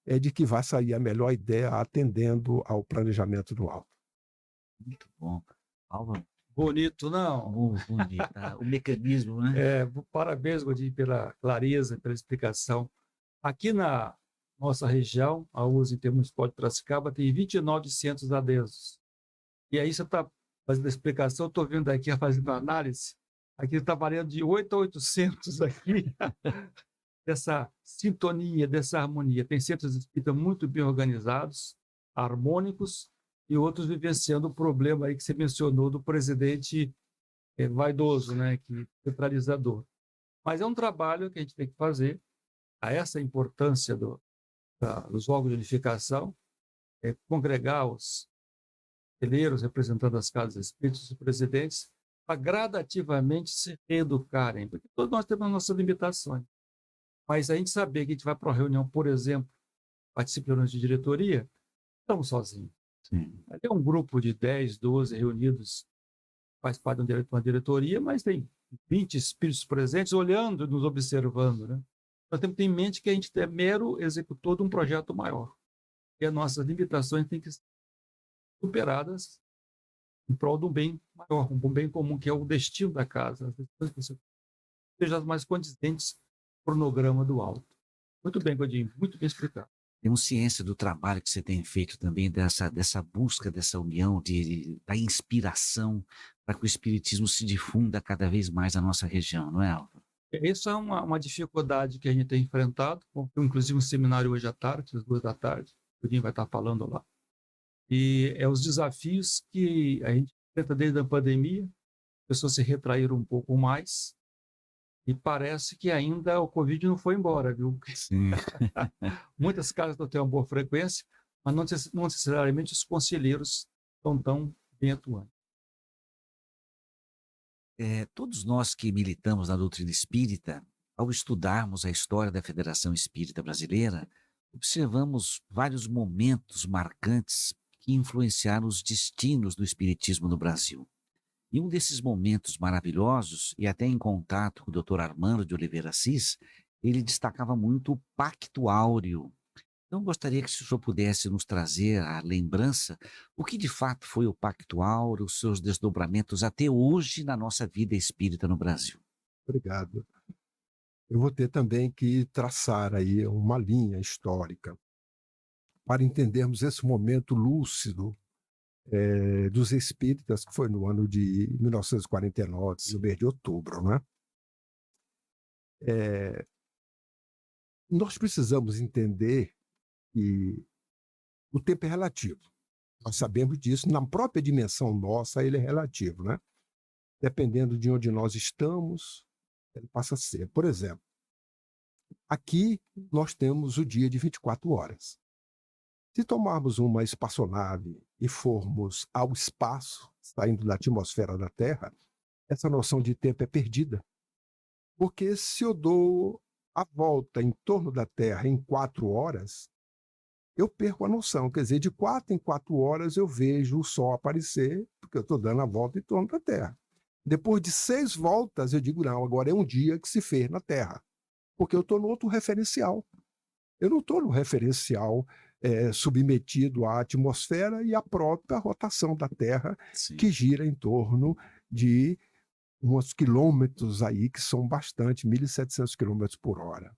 [SPEAKER 2] é de que vai sair a melhor ideia atendendo ao planejamento do alto.
[SPEAKER 1] Muito bom. Aula
[SPEAKER 3] Bonito, não?
[SPEAKER 1] muito bonita. O mecanismo, né?
[SPEAKER 3] Parabéns, Godinho, pela clareza, pela explicação. Aqui na nossa região, a USA Intermunicipal de Piracicaba tem 29 centros adessos. E aí você está fazendo a explicação, eu estou vendo aqui, fazendo análise, aqui está variando de 8 a 800 aqui, dessa sintonia, dessa harmonia. Tem centros espíritas muito bem organizados, harmônicos, e outros vivenciando o problema aí que você mencionou do presidente vaidoso, né, que centralizador. Mas é um trabalho que a gente tem que fazer, a essa importância dos órgãos de unificação, congregar os conselheiros representando as casas espíritas, os presidentes, para gradativamente se reeducarem, porque todos nós temos nossas limitações. Mas a gente saber que a gente vai para uma reunião, por exemplo, participa de reuniões de diretoria, estamos sozinhos.
[SPEAKER 1] Sim.
[SPEAKER 3] Ali é um grupo de 10, 12 reunidos, faz parte de uma diretoria, mas tem 20 espíritos presentes olhando, nos observando, né? Nós temos que ter em mente que a gente é mero executor de um projeto maior. E as nossas limitações têm que ser superadas em prol de um bem maior, um bem comum, que é o destino da casa, as decisões que sejam as mais condizentes com o cronograma do alto. Muito bem, Godinho, muito bem explicado.
[SPEAKER 1] Temos ciência do trabalho que você tem feito também, dessa busca, dessa união, da inspiração, para que o espiritismo se difunda cada vez mais na nossa região, não é, Álvaro?
[SPEAKER 3] Isso é uma dificuldade que a gente tem enfrentado, inclusive um seminário hoje à tarde, às 2 da tarde, o Godinho vai estar falando lá. E é os desafios que a gente enfrenta desde a pandemia, as pessoas se retraíram um pouco mais, e parece que ainda o Covid não foi embora, viu?
[SPEAKER 1] Sim.
[SPEAKER 3] Muitas casas não têm uma boa frequência, mas não necessariamente os conselheiros estão tão bem atuantes.
[SPEAKER 1] Todos nós que militamos na doutrina espírita, ao estudarmos a história da Federação Espírita Brasileira, observamos vários momentos marcantes que influenciaram os destinos do espiritismo no Brasil. E um desses momentos maravilhosos, e até em contato com o Dr. Armando de Oliveira Assis, ele destacava muito o Pacto Áureo. Então, gostaria que o senhor pudesse nos trazer à lembrança o que de fato foi o Pacto Áureo, os seus desdobramentos até hoje na nossa vida espírita no Brasil.
[SPEAKER 2] Obrigado. Eu vou ter também que traçar aí uma linha histórica para entendermos esse momento lúcido dos espíritas, que foi no ano de 1949, no mês de outubro, né? Nós precisamos entender que o tempo é relativo. Nós sabemos disso, na própria dimensão nossa, ele é relativo, né? Dependendo de onde nós estamos, ele passa a ser. Por exemplo, aqui nós temos o dia de 24 horas. Se tomarmos uma espaçonave e formos ao espaço, saindo da atmosfera da Terra, essa noção de tempo é perdida. Porque se eu dou a volta em torno da Terra em 4 horas, eu perco a noção. Quer dizer, de 4 em 4 horas eu vejo o Sol aparecer, porque eu estou dando a volta em torno da Terra. Depois de 6 voltas, eu digo, não, agora é um dia que se fez na Terra, porque eu estou no outro referencial. Eu não estou no referencial submetido à atmosfera e à própria rotação da Terra,
[SPEAKER 1] Sim.
[SPEAKER 2] que gira em torno de uns quilômetros aí, que são bastante, 1.700 quilômetros por hora.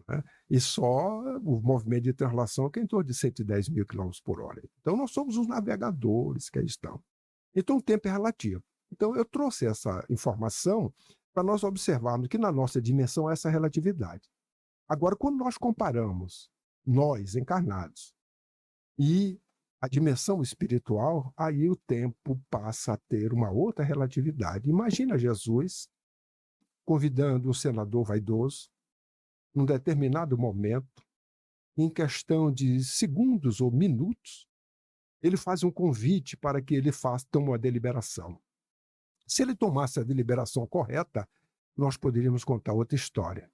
[SPEAKER 2] Né? E só o movimento de translação que é em torno de 110 mil quilômetros por hora. Então, nós somos os navegadores que aí estão. Então, o tempo é relativo. Então, eu trouxe essa informação para nós observarmos que na nossa dimensão há essa relatividade. Agora, quando nós comparamos nós, encarnados, e a dimensão espiritual, aí o tempo passa a ter uma outra relatividade. Imagina Jesus convidando um senador vaidoso, num determinado momento, em questão de segundos ou minutos, ele faz um convite para que ele tome uma deliberação. Se ele tomasse a deliberação correta, nós poderíamos contar outra história.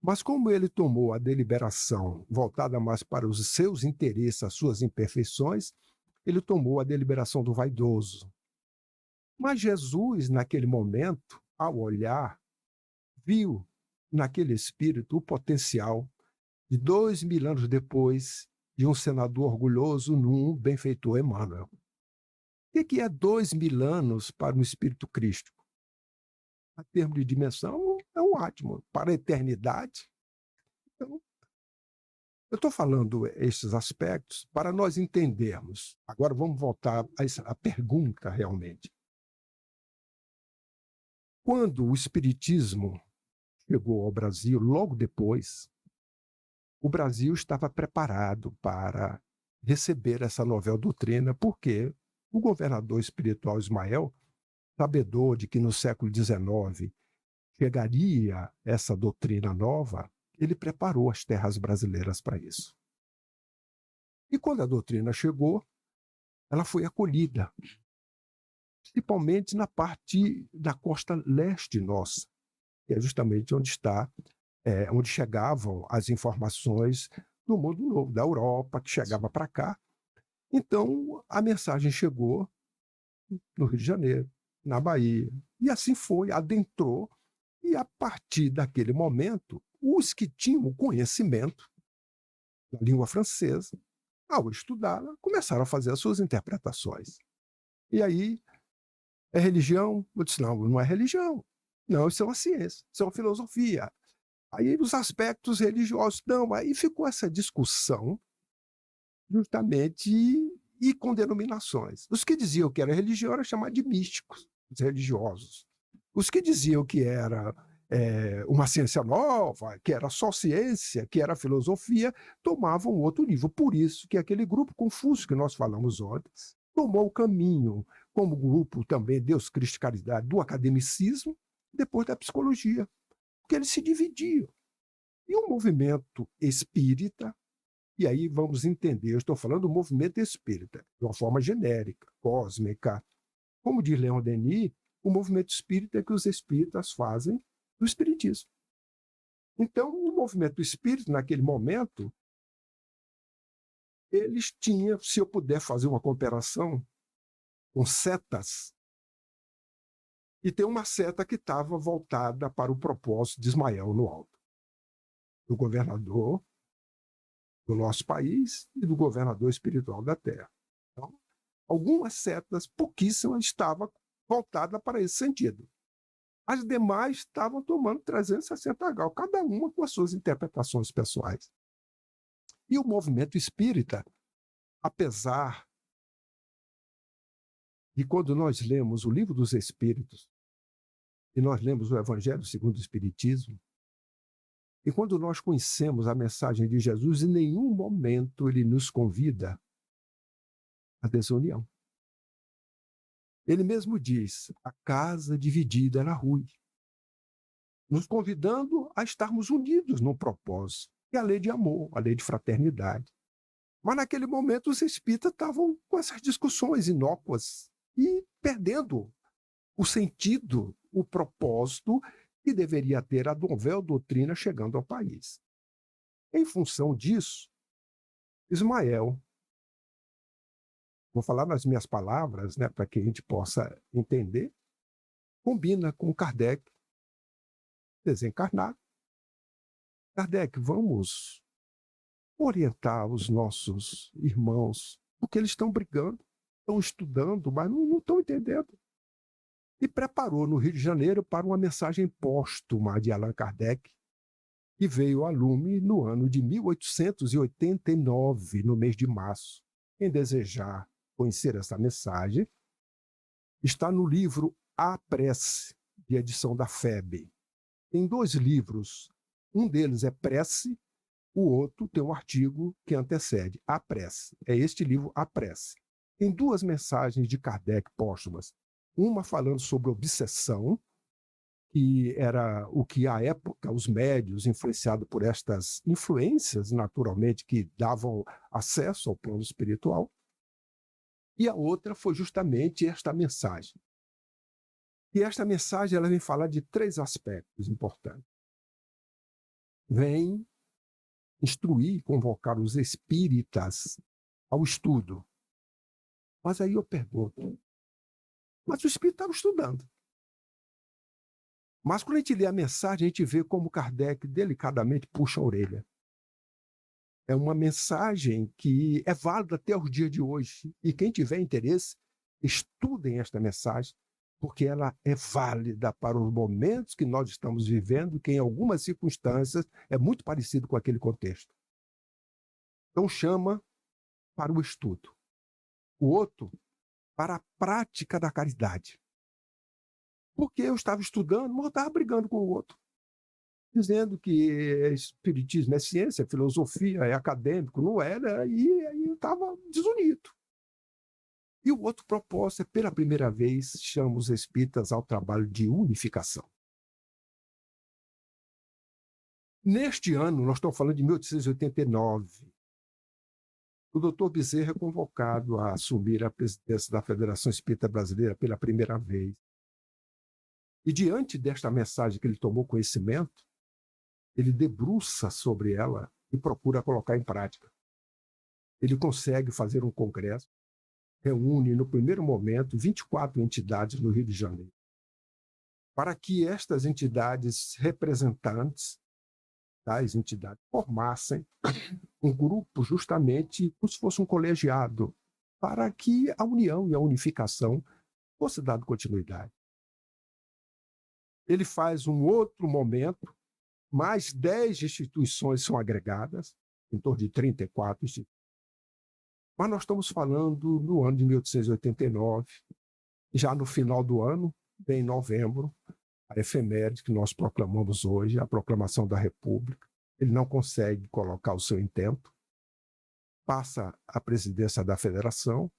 [SPEAKER 2] Mas como ele tomou a deliberação voltada mais para os seus interesses, as suas imperfeições, ele tomou a deliberação do vaidoso. Mas Jesus, naquele momento, ao olhar, viu naquele espírito o potencial de 2.000 anos depois de um senador orgulhoso num benfeitor Emmanuel. O que é 2.000 anos para um espírito crístico? A termos de dimensão, é um átomo. Para a eternidade. Então, eu estou falando esses aspectos para nós entendermos. Agora vamos voltar à pergunta realmente. Quando o Espiritismo chegou ao Brasil, logo depois, o Brasil estava preparado para receber essa nova doutrina, porque o governador espiritual Ismael, sabedor de que no século XIX chegaria essa doutrina nova, ele preparou as terras brasileiras para isso. E quando a doutrina chegou, ela foi acolhida, principalmente na parte da costa leste nossa, que é justamente onde chegavam as informações do mundo novo, da Europa, que chegava para cá. Então, a mensagem chegou no Rio de Janeiro, na Bahia, e assim foi, adentrou, e a partir daquele momento, os que tinham o conhecimento da língua francesa, ao estudá-la, começaram a fazer as suas interpretações. E aí, é religião? Eu disse, não, não é religião. Não, isso é uma ciência, isso é uma filosofia. Aí, os aspectos religiosos, não, aí ficou essa discussão justamente e com denominações. Os que diziam que era religião eram chamados de místicos, os religiosos. Os que diziam que era uma ciência nova, que era só ciência, que era filosofia, tomavam outro nível. Por isso que aquele grupo confuso que nós falamos ontem tomou o caminho, como grupo também Deus, Cristo e Caridade, do academicismo, depois da psicologia, porque eles se dividiam. E o movimento espírita, e aí vamos entender, eu estou falando do movimento espírita, de uma forma genérica, cósmica. Como diz Leon Denis, o movimento espírita é que os espíritas fazem do espiritismo. Então, o movimento espírita, naquele momento, eles tinham, se eu puder fazer uma comparação com setas, e tem uma seta que estava voltada para o propósito de Ismael no alto, do governador do nosso país e do governador espiritual da Terra. Então, algumas setas, pouquíssimas, estavam voltadas para esse sentido. As demais estavam tomando 360 graus, cada uma com as suas interpretações pessoais. E o movimento espírita, apesar de quando nós lemos o Livro dos Espíritos, e nós lemos o Evangelho segundo o Espiritismo, e quando nós conhecemos a mensagem de Jesus, em nenhum momento ele nos convida à desunião. Ele mesmo diz, a casa dividida era ruim, nos convidando a estarmos unidos num propósito, que é a lei de amor, a lei de fraternidade. Mas naquele momento os espíritas estavam com essas discussões inócuas e perdendo o sentido, o propósito que deveria ter a novel doutrina chegando ao país. Em função disso, Ismael, vou falar nas minhas palavras, né, para que a gente possa entender, combina com Kardec, desencarnado. Kardec, vamos orientar os nossos irmãos, porque eles estão brigando, estão estudando, mas não estão entendendo. E preparou no Rio de Janeiro para uma mensagem póstuma de Allan Kardec, que veio a lume no ano de 1889, no mês de março. Quem desejar conhecer essa mensagem, está no livro A Prece, de edição da FEB. Tem 2 livros, um deles é Prece, o outro tem um artigo que antecede, A Prece. É este livro, A Prece. Tem 2 mensagens de Kardec póstumas, uma falando sobre obsessão, que era o que à época os médios, influenciados por estas influências, naturalmente, que davam acesso ao plano espiritual, e a outra foi justamente esta mensagem. E esta mensagem ela vem falar de 3 aspectos importantes. Vem instruir, convocar os espíritas ao estudo. Mas aí eu pergunto, mas o espírito estava estudando. Mas quando a gente lê a mensagem, a gente vê como Kardec delicadamente puxa a orelha. É uma mensagem que é válida até os dias de hoje. E quem tiver interesse, estudem esta mensagem, porque ela é válida para os momentos que nós estamos vivendo, que em algumas circunstâncias é muito parecido com aquele contexto. Então chama para o estudo. O outro, para a prática da caridade. Porque eu estava estudando, mas eu estava brigando com o outro. Dizendo que espiritismo é ciência, filosofia é acadêmico, não era, e aí eu estava desunido. E o outro propósito é, pela primeira vez, chama os espíritas ao trabalho de unificação. Neste ano, nós estamos falando de 1889, o doutor Bezerra é convocado a assumir a presidência da Federação Espírita Brasileira pela primeira vez. E diante desta mensagem que ele tomou conhecimento, ele debruça sobre ela e procura colocar em prática. Ele consegue fazer um congresso, reúne no primeiro momento 24 entidades no Rio de Janeiro, para que estas entidades representantes das entidades formassem um grupo justamente como se fosse um colegiado, para que a união e a unificação fosse dado continuidade. Ele faz um outro momento, mais 10 instituições são agregadas, em torno de 34 instituições. Mas nós estamos falando no ano de 1889, já no final do ano, bem em novembro, a efeméride que nós proclamamos hoje, a proclamação da República. Ele não consegue colocar o seu intento, passa a presidência da Federação,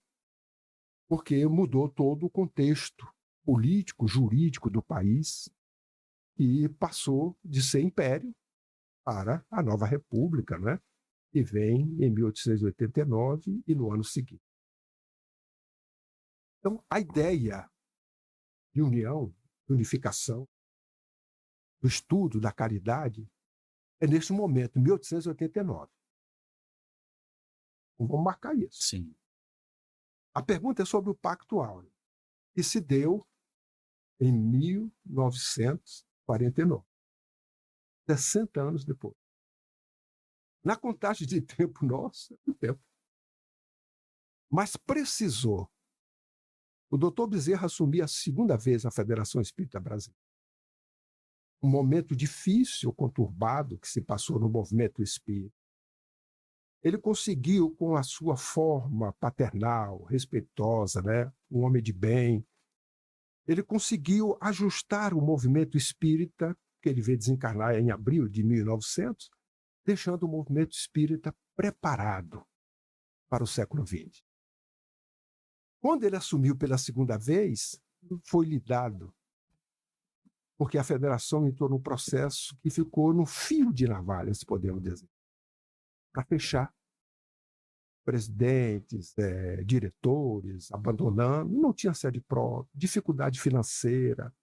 [SPEAKER 2] porque mudou todo o contexto político, jurídico do país, e passou de ser império para a nova república, né? Que vem em 1889 e no ano seguinte. Então, a ideia de união, de unificação, do estudo, da caridade, é nesse momento, 1889. Então, vamos marcar isso.
[SPEAKER 1] Sim.
[SPEAKER 2] A pergunta é sobre o Pacto Áureo, que se deu em 1949, 60 anos depois. Na contagem de tempo nossa, é tempo. Mas precisou o doutor Bezerra assumir a segunda vez a Federação Espírita Brasileira. Um momento difícil, conturbado, que se passou no movimento espírita. Ele conseguiu, com a sua forma paternal, respeitosa, né? Um homem de bem, ele conseguiu ajustar o movimento espírita, que ele veio desencarnar em abril de 1900, deixando o movimento espírita preparado para o século XX. Quando ele assumiu pela segunda vez, foi lidado, porque a federação entrou num processo que ficou no fio de navalha, se podemos dizer, para fechar. presidentes, diretores abandonando, não tinha sede própria, dificuldade financeira,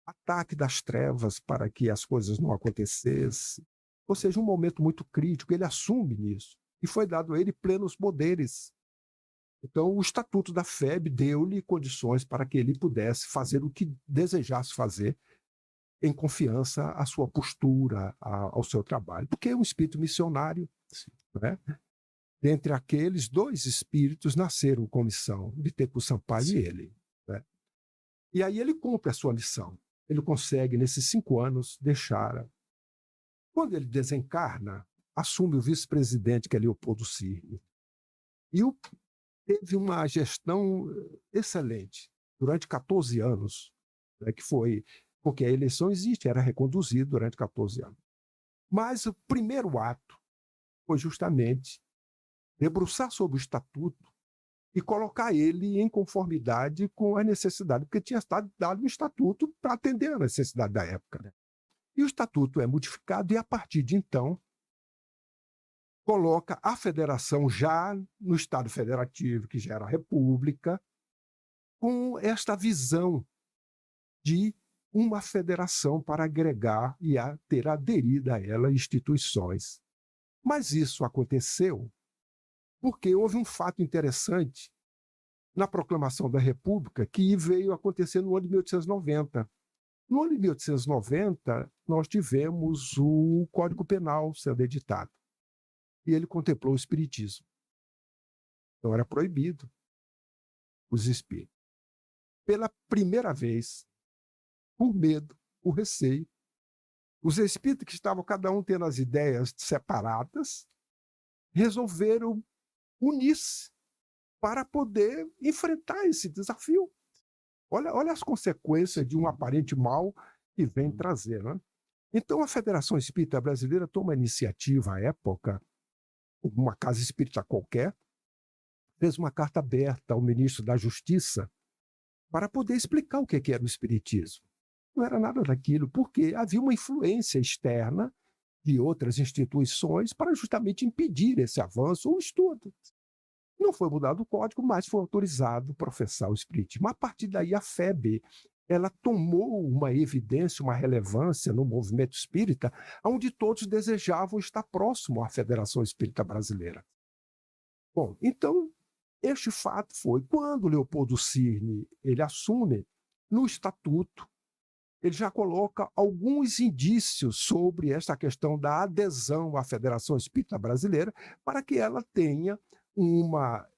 [SPEAKER 2] ataque das trevas para que as coisas não acontecessem. Ou seja, um momento muito crítico, ele assume nisso. E foi dado a ele plenos poderes. Então, o Estatuto da FEB deu-lhe condições para que ele pudesse fazer o que desejasse fazer, em confiança à sua postura, ao seu trabalho. Porque é um espírito missionário. Né? Dentre aqueles, 2 espíritos nasceram com missão, Bittencourt Sampaio e ele. Né? E aí ele cumpre a sua missão. Ele consegue, nesses 5 anos, deixar. Quando ele desencarna, assume o vice-presidente, que é Leopoldo Cirne. E teve uma gestão excelente durante 14 anos, né, que foi porque a eleição existe, era reconduzido durante 14 anos. Mas o primeiro ato foi justamente debruçar sobre o Estatuto e colocar ele em conformidade com a necessidade, porque tinha estado dado um Estatuto para atender a necessidade da época. E o Estatuto é modificado e, a partir de então, coloca a federação já no Estado Federativo, que já era a República, com esta visão de uma federação para agregar e ter aderido a ela instituições. Mas isso aconteceu porque houve um fato interessante na proclamação da República que veio acontecer no ano de 1890. No ano de 1890, nós tivemos o Código Penal sendo editado. E ele contemplou o espiritismo. Então era proibido os espíritos. Pela primeira vez, por medo, por receio, os espíritos que estavam cada um tendo as ideias separadas, resolveram unir-se para poder enfrentar esse desafio. Olha as consequências de um aparente mal que vem trazer. Né? Então a Federação Espírita Brasileira toma a iniciativa à época, uma casa espírita qualquer, fez uma carta aberta ao ministro da Justiça para poder explicar o que era o espiritismo. Não era nada daquilo, porque havia uma influência externa de outras instituições para justamente impedir esse avanço ou estudo. Não foi mudado o código, mas foi autorizado professar o espiritismo. A partir daí, a FEB ela tomou uma evidência, uma relevância no movimento espírita, onde todos desejavam estar próximo à Federação Espírita Brasileira. Bom, então, este fato foi quando Leopoldo Cirne ele assume, no Estatuto, ele já coloca alguns indícios sobre esta questão da adesão à Federação Espírita Brasileira para que ela tenha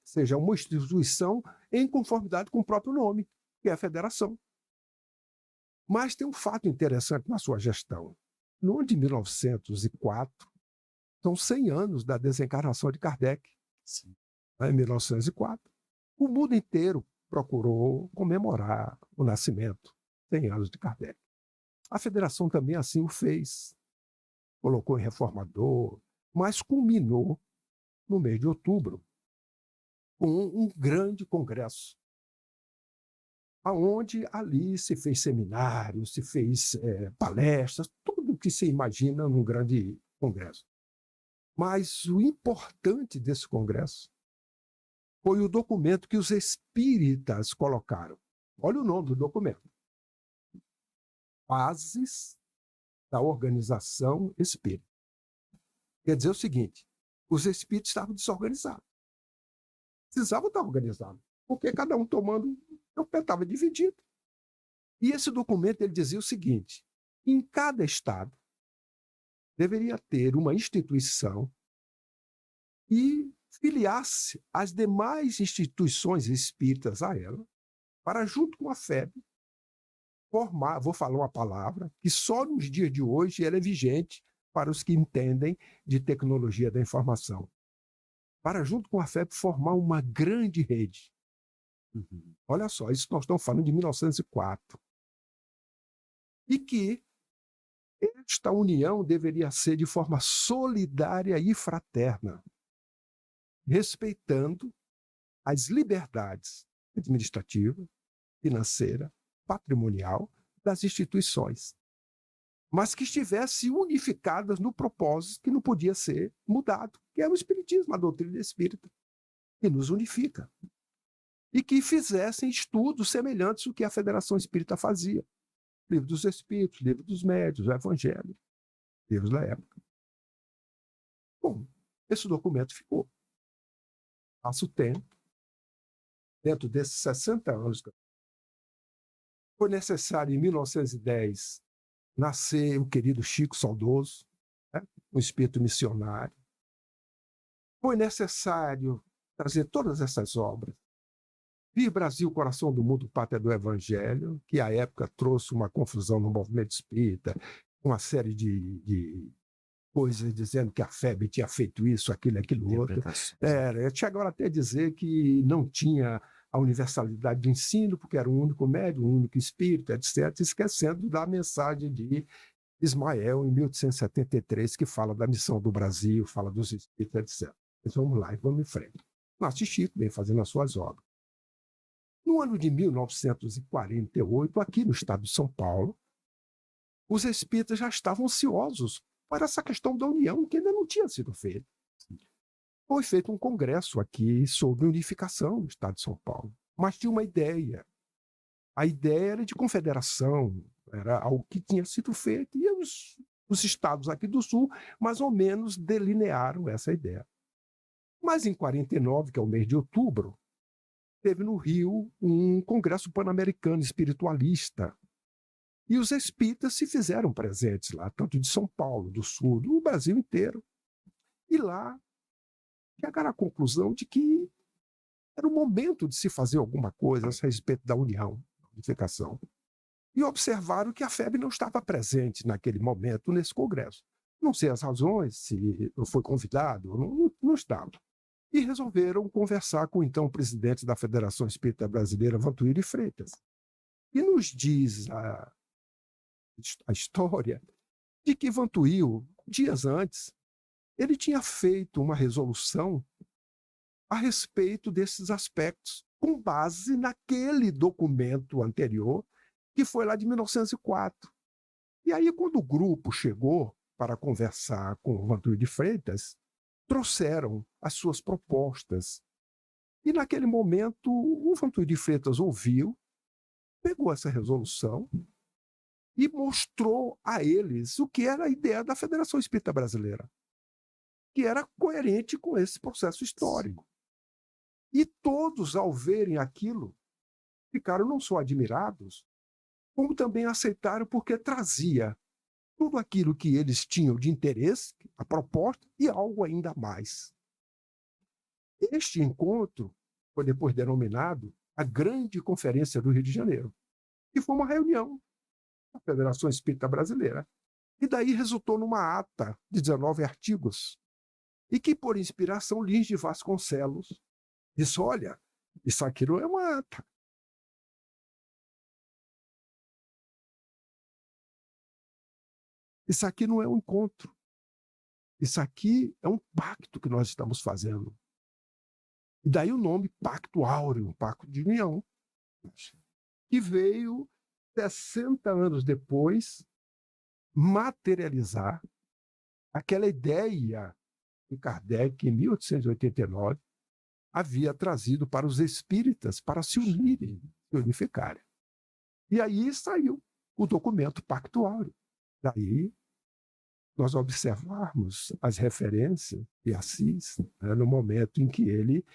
[SPEAKER 2] seja uma instituição em conformidade com o próprio nome, que é a Federação. Mas tem um fato interessante na sua gestão. No ano de 1904, são 100 anos da desencarnação de Kardec. Sim. Em 1904, o mundo inteiro procurou comemorar o nascimento, 100 anos de Kardec. A Federação também assim o fez, colocou em reformador, mas culminou no mês de outubro com um grande congresso, aonde ali se fez seminários, se fez palestras, tudo o que se imagina num grande congresso. Mas o importante desse congresso foi o documento que os espíritas colocaram. Olha o nome do documento. Bases da Organização Espírita. Quer dizer o seguinte, os espíritos estavam desorganizados. Precisavam estar organizados, porque cada um tomando, o pé estava dividido. E esse documento ele dizia o seguinte, em cada estado deveria ter uma instituição e filiar-se às demais instituições espíritas a ela, para, junto com a FEB, formar, vou falar uma palavra, que só nos dias de hoje ela é vigente para os que entendem de tecnologia da informação. Para, junto com a FEB, formar uma grande rede. Olha só, isso nós estamos falando de 1904. E que esta união deveria ser de forma solidária e fraterna, respeitando as liberdades administrativa, financeira, patrimonial das instituições, mas que estivessem unificadas no propósito que não podia ser mudado, que é o espiritismo, a doutrina espírita. e nos unifica. E que fizessem estudos semelhantes ao que a Federação Espírita fazia. Livro dos Espíritos, Livro dos Médiuns, o Evangelho, livros da época. Bom, esse documento ficou. Passa o tempo. Dentro desses 60 anos, foi necessário, em 1910, nascer o querido Chico Saudoso, né? Um espírito missionário. Foi necessário trazer todas essas obras. Vir Brasil, Coração do Mundo, Pátria do Evangelho, que à época trouxe uma confusão no movimento espírita, uma série de coisas dizendo que a FEB tinha feito isso, aquilo outro. Chegaram até a dizer que não tinha a universalidade do ensino, porque era um único médium, um único espírito, etc., esquecendo da mensagem de Ismael, em 1873, que fala da missão do Brasil, fala dos espíritos, etc. Mas vamos lá, vamos em frente. Nasce Chico, vem fazendo as suas obras. No ano de 1948, aqui no estado de São Paulo, os espíritas já estavam ansiosos para essa questão da união, que ainda não tinha sido feita. Foi feito um congresso aqui sobre unificação no estado de São Paulo, mas tinha uma ideia. A ideia era de confederação, era algo que tinha sido feito, e os estados aqui do Sul, mais ou menos, delinearam essa ideia. Mas em 49, que é o mês de outubro, teve no Rio um congresso pan-americano espiritualista. E os espíritas se fizeram presentes lá, tanto de São Paulo, do Sul, do Brasil inteiro. E lá chegaram à conclusão de que era o momento de se fazer alguma coisa a respeito da união, da unificação. E observaram que a FEB não estava presente naquele momento nesse congresso. Não sei as razões, se foi convidado, não estava. E resolveram conversar com então o presidente da Federação Espírita Brasileira, Vantuírio de Freitas. E nos diz a história de que Vantuírio, dias antes, ele tinha feito uma resolução a respeito desses aspectos, com base naquele documento anterior, que foi lá de 1904. E aí, quando o grupo chegou para conversar com o Vantuírio de Freitas, trouxeram as suas propostas. E naquele momento, o Vantuírio de Freitas ouviu, pegou essa resolução e mostrou a eles o que era a ideia da Federação Espírita Brasileira, que era coerente com esse processo histórico. E todos, ao verem aquilo, ficaram não só admirados, como também aceitaram, porque trazia tudo aquilo que eles tinham de interesse, a proposta, e algo ainda mais. Este encontro foi depois denominado a Grande Conferência do Rio de Janeiro, que foi uma reunião da Federação Espírita Brasileira. E daí resultou numa ata de 19 artigos, e que, por inspiração, Lins de Vasconcelos disse: olha, isso aqui não é uma ata. Isso aqui não é um encontro. Isso aqui é um pacto que nós estamos fazendo. E daí o nome Pacto Áureo, Pacto de União, que veio 60 anos depois materializar aquela ideia que Kardec, em 1889, havia trazido para os espíritas para se unirem, se unificarem. E aí saiu o documento Pacto Áureo. Daí nós observarmos as referências de Assis, né, no momento em que ele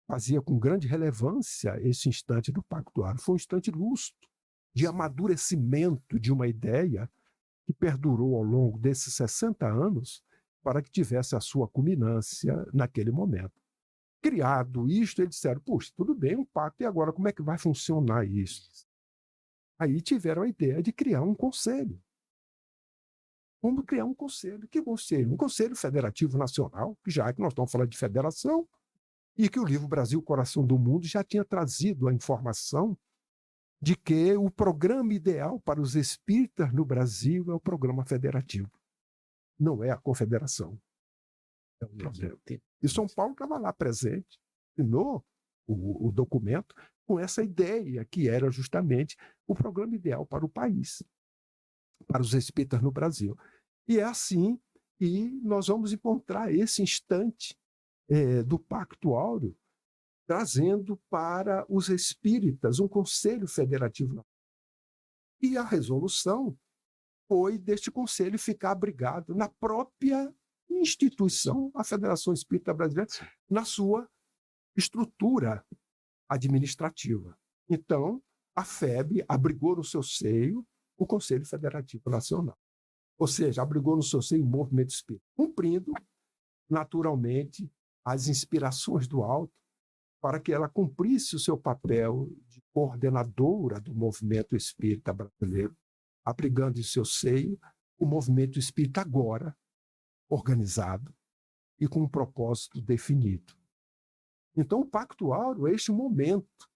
[SPEAKER 2] fazia com grande relevância esse instante do Pacto Áureo. Foi um instante lustro, de amadurecimento de uma ideia que perdurou ao longo desses 60 anos para que tivesse a sua culminância naquele momento. Criado isto, eles disseram: puxa, tudo bem, um pacto, e agora como é que vai funcionar isso? Aí tiveram a ideia de criar um conselho. Vamos criar um conselho. Que conselho? Um Conselho Federativo Nacional, já que nós estamos falando de federação, e que o livro Brasil, Coração do Mundo já tinha trazido a informação de que o programa ideal para os espíritas no Brasil é o programa federativo. Não é a confederação. É o programa. E São Paulo estava lá presente, assinou o documento com essa ideia, que era justamente o programa ideal para o país, para os espíritas no Brasil. E é assim que nós vamos encontrar esse instante do Pacto Áureo trazendo para os espíritas um conselho federativo. E a resolução foi deste conselho ficar abrigado na própria instituição, a Federação Espírita Brasileira, na sua estrutura administrativa. Então, a FEB abrigou no seu seio o Conselho Federativo Nacional. Ou seja, abrigou no seu seio o movimento espírita, cumprindo, naturalmente, as inspirações do alto para que ela cumprisse o seu papel de coordenadora do movimento espírita brasileiro, abrigando em seu seio o movimento espírita agora organizado e com um propósito definido. Então, o Pacto Áureo é este momento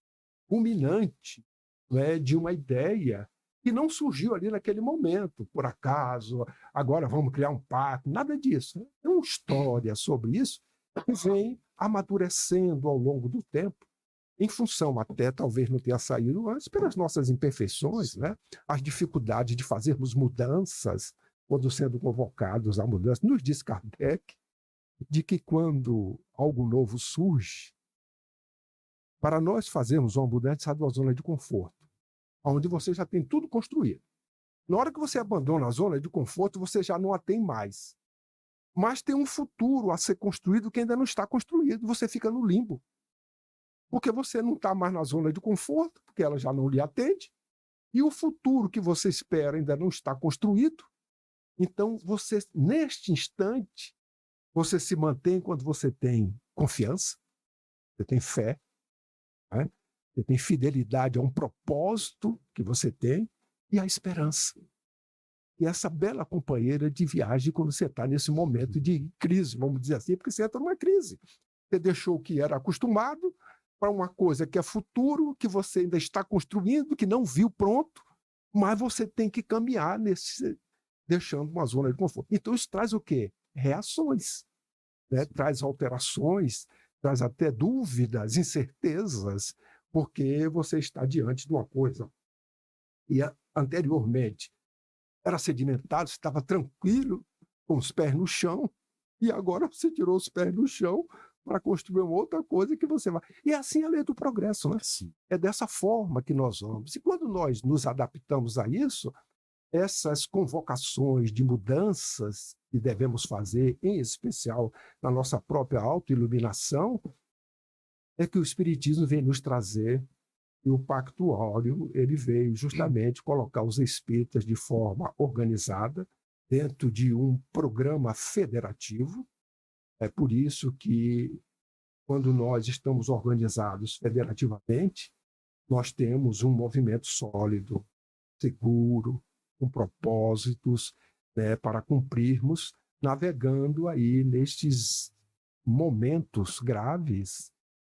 [SPEAKER 2] culminante, né, de uma ideia que não surgiu ali naquele momento, por acaso, agora vamos criar um pacto, nada disso. É uma história sobre isso que vem amadurecendo ao longo do tempo, em função até, talvez não tenha saído antes, pelas nossas imperfeições, né? As dificuldades de fazermos mudanças, quando sendo convocados a mudança. Nos diz Kardec de que quando algo novo surge, para nós fazermos uma mudança, sai de uma zona de conforto, onde você já tem tudo construído. Na hora que você abandona a zona de conforto, você já não a tem mais. Mas tem um futuro a ser construído que ainda não está construído. Você fica no limbo. Porque você não está mais na zona de conforto, porque ela já não lhe atende, e o futuro que você espera ainda não está construído. Então, você, neste instante, você se mantém quando você tem confiança, você tem fé, né? Você tem fidelidade a um propósito que você tem, e a esperança. E essa bela companheira de viagem quando você está nesse momento de crise, vamos dizer assim, porque você entra numa crise. Você deixou o que era acostumado para uma coisa que é futuro, que você ainda está construindo, que não viu pronto, mas você tem que caminhar deixando uma zona de conforto. Então isso traz o quê? Reações, né? Traz alterações, traz até dúvidas, incertezas, porque você está diante de uma coisa. E anteriormente era sedimentado, você estava tranquilo, com os pés no chão, e agora você tirou os pés do chão para construir uma outra coisa que você vai. E é assim a lei do progresso, né?
[SPEAKER 1] Sim.
[SPEAKER 2] É dessa forma que nós vamos. E quando nós nos adaptamos a isso, essas convocações de mudanças que devemos fazer, em especial na nossa própria autoiluminação, é que o Espiritismo vem nos trazer. E o Pacto Áureo, ele veio justamente colocar os espíritas de forma organizada dentro de um programa federativo. É por isso que, quando nós estamos organizados federativamente, nós temos um movimento sólido, seguro, com propósitos, né, para cumprirmos, navegando aí nestes momentos graves,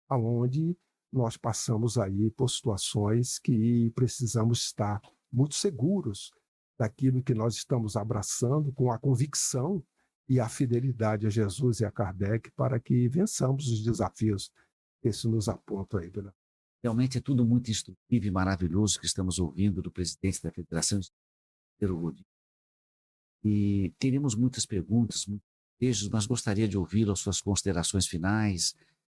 [SPEAKER 2] aonde nós passamos aí por situações que precisamos estar muito seguros daquilo que nós estamos abraçando, com a convicção e a fidelidade a Jesus e a Kardec, para que vençamos os desafios que isso nos aponta aí.
[SPEAKER 1] Realmente é tudo muito instrutivo e maravilhoso que estamos ouvindo do presidente da Federação Espírita Godinho. E teremos muitas perguntas, muitos desejos, mas gostaria de ouvir as suas considerações finais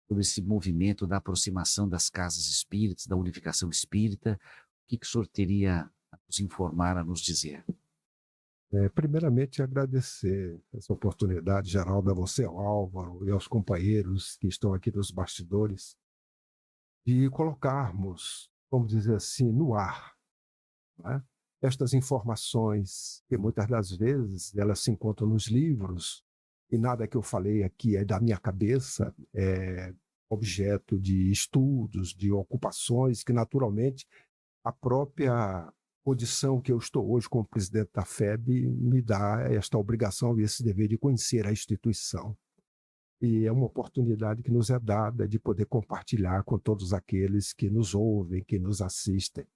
[SPEAKER 1] sobre esse movimento da aproximação das casas espíritas, da unificação espírita. O que o senhor teria a nos informar, a nos dizer?
[SPEAKER 2] Primeiramente, agradecer essa oportunidade, Geraldo, a você, ao Álvaro e aos companheiros que estão aqui nos bastidores, de colocarmos, vamos dizer assim, no ar, né, estas informações que muitas das vezes elas se encontram nos livros, e nada que eu falei aqui é da minha cabeça, é objeto de estudos, de ocupações, que naturalmente a própria condição que eu estou hoje como presidente da FEB me dá esta obrigação e esse dever de conhecer a instituição. E é uma oportunidade que nos é dada de poder compartilhar com todos aqueles que nos ouvem, que nos assistem.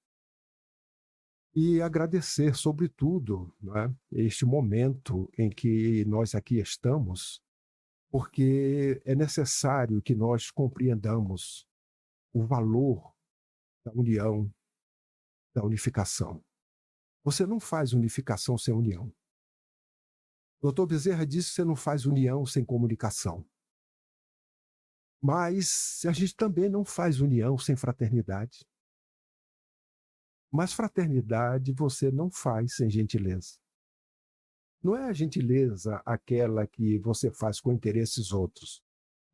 [SPEAKER 2] E agradecer, sobretudo, né, este momento em que nós aqui estamos, porque é necessário que nós compreendamos o valor da união, da unificação. Você não faz unificação sem união. O Dr. Bezerra disse que você não faz união sem comunicação. Mas a gente também não faz união sem fraternidade. Mas fraternidade você não faz sem gentileza. Não é a gentileza aquela que você faz com interesses outros,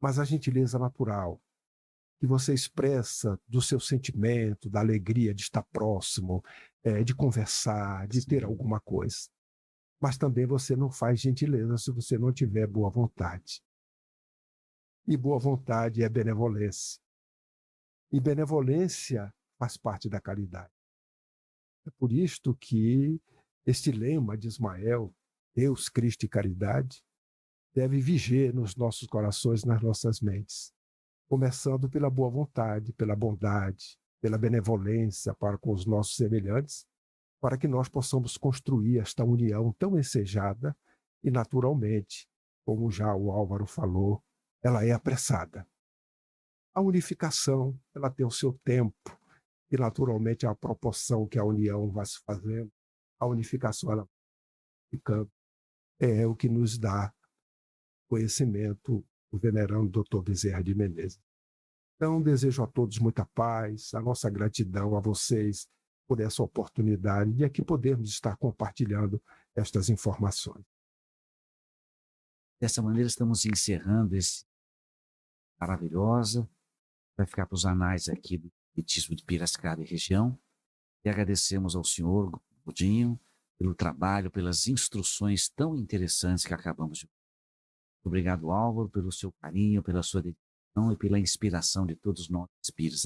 [SPEAKER 2] mas a gentileza natural, que você expressa do seu sentimento, da alegria de estar próximo, de conversar, de ter alguma coisa. Mas também você não faz gentileza se você não tiver boa vontade. E boa vontade é benevolência. E benevolência faz parte da caridade. É por isto que este lema de Ismael, Deus, Cristo e caridade, deve viger nos nossos corações, nas nossas mentes, começando pela boa vontade, pela bondade, pela benevolência para com os nossos semelhantes, para que nós possamos construir esta união tão ensejada e, naturalmente, como já o Álvaro falou, ela é apressada. A unificação, ela tem o seu tempo, e naturalmente a proporção que a união vai se fazendo, a unificação ela vai ficando, é o que nos dá conhecimento, o venerando Dr. Bezerra de Menezes. Então, desejo a todos muita paz, a nossa gratidão a vocês por essa oportunidade de aqui podermos estar compartilhando estas informações.
[SPEAKER 1] Dessa maneira, estamos encerrando esse maravilhosa. Vai ficar para os anais aqui do Espiritismo de Piracicaba e região. E agradecemos ao senhor Godinho pelo trabalho, pelas instruções tão interessantes que acabamos de. Obrigado, Álvaro, pelo seu carinho, pela sua dedicação e pela inspiração de todos nós espíritos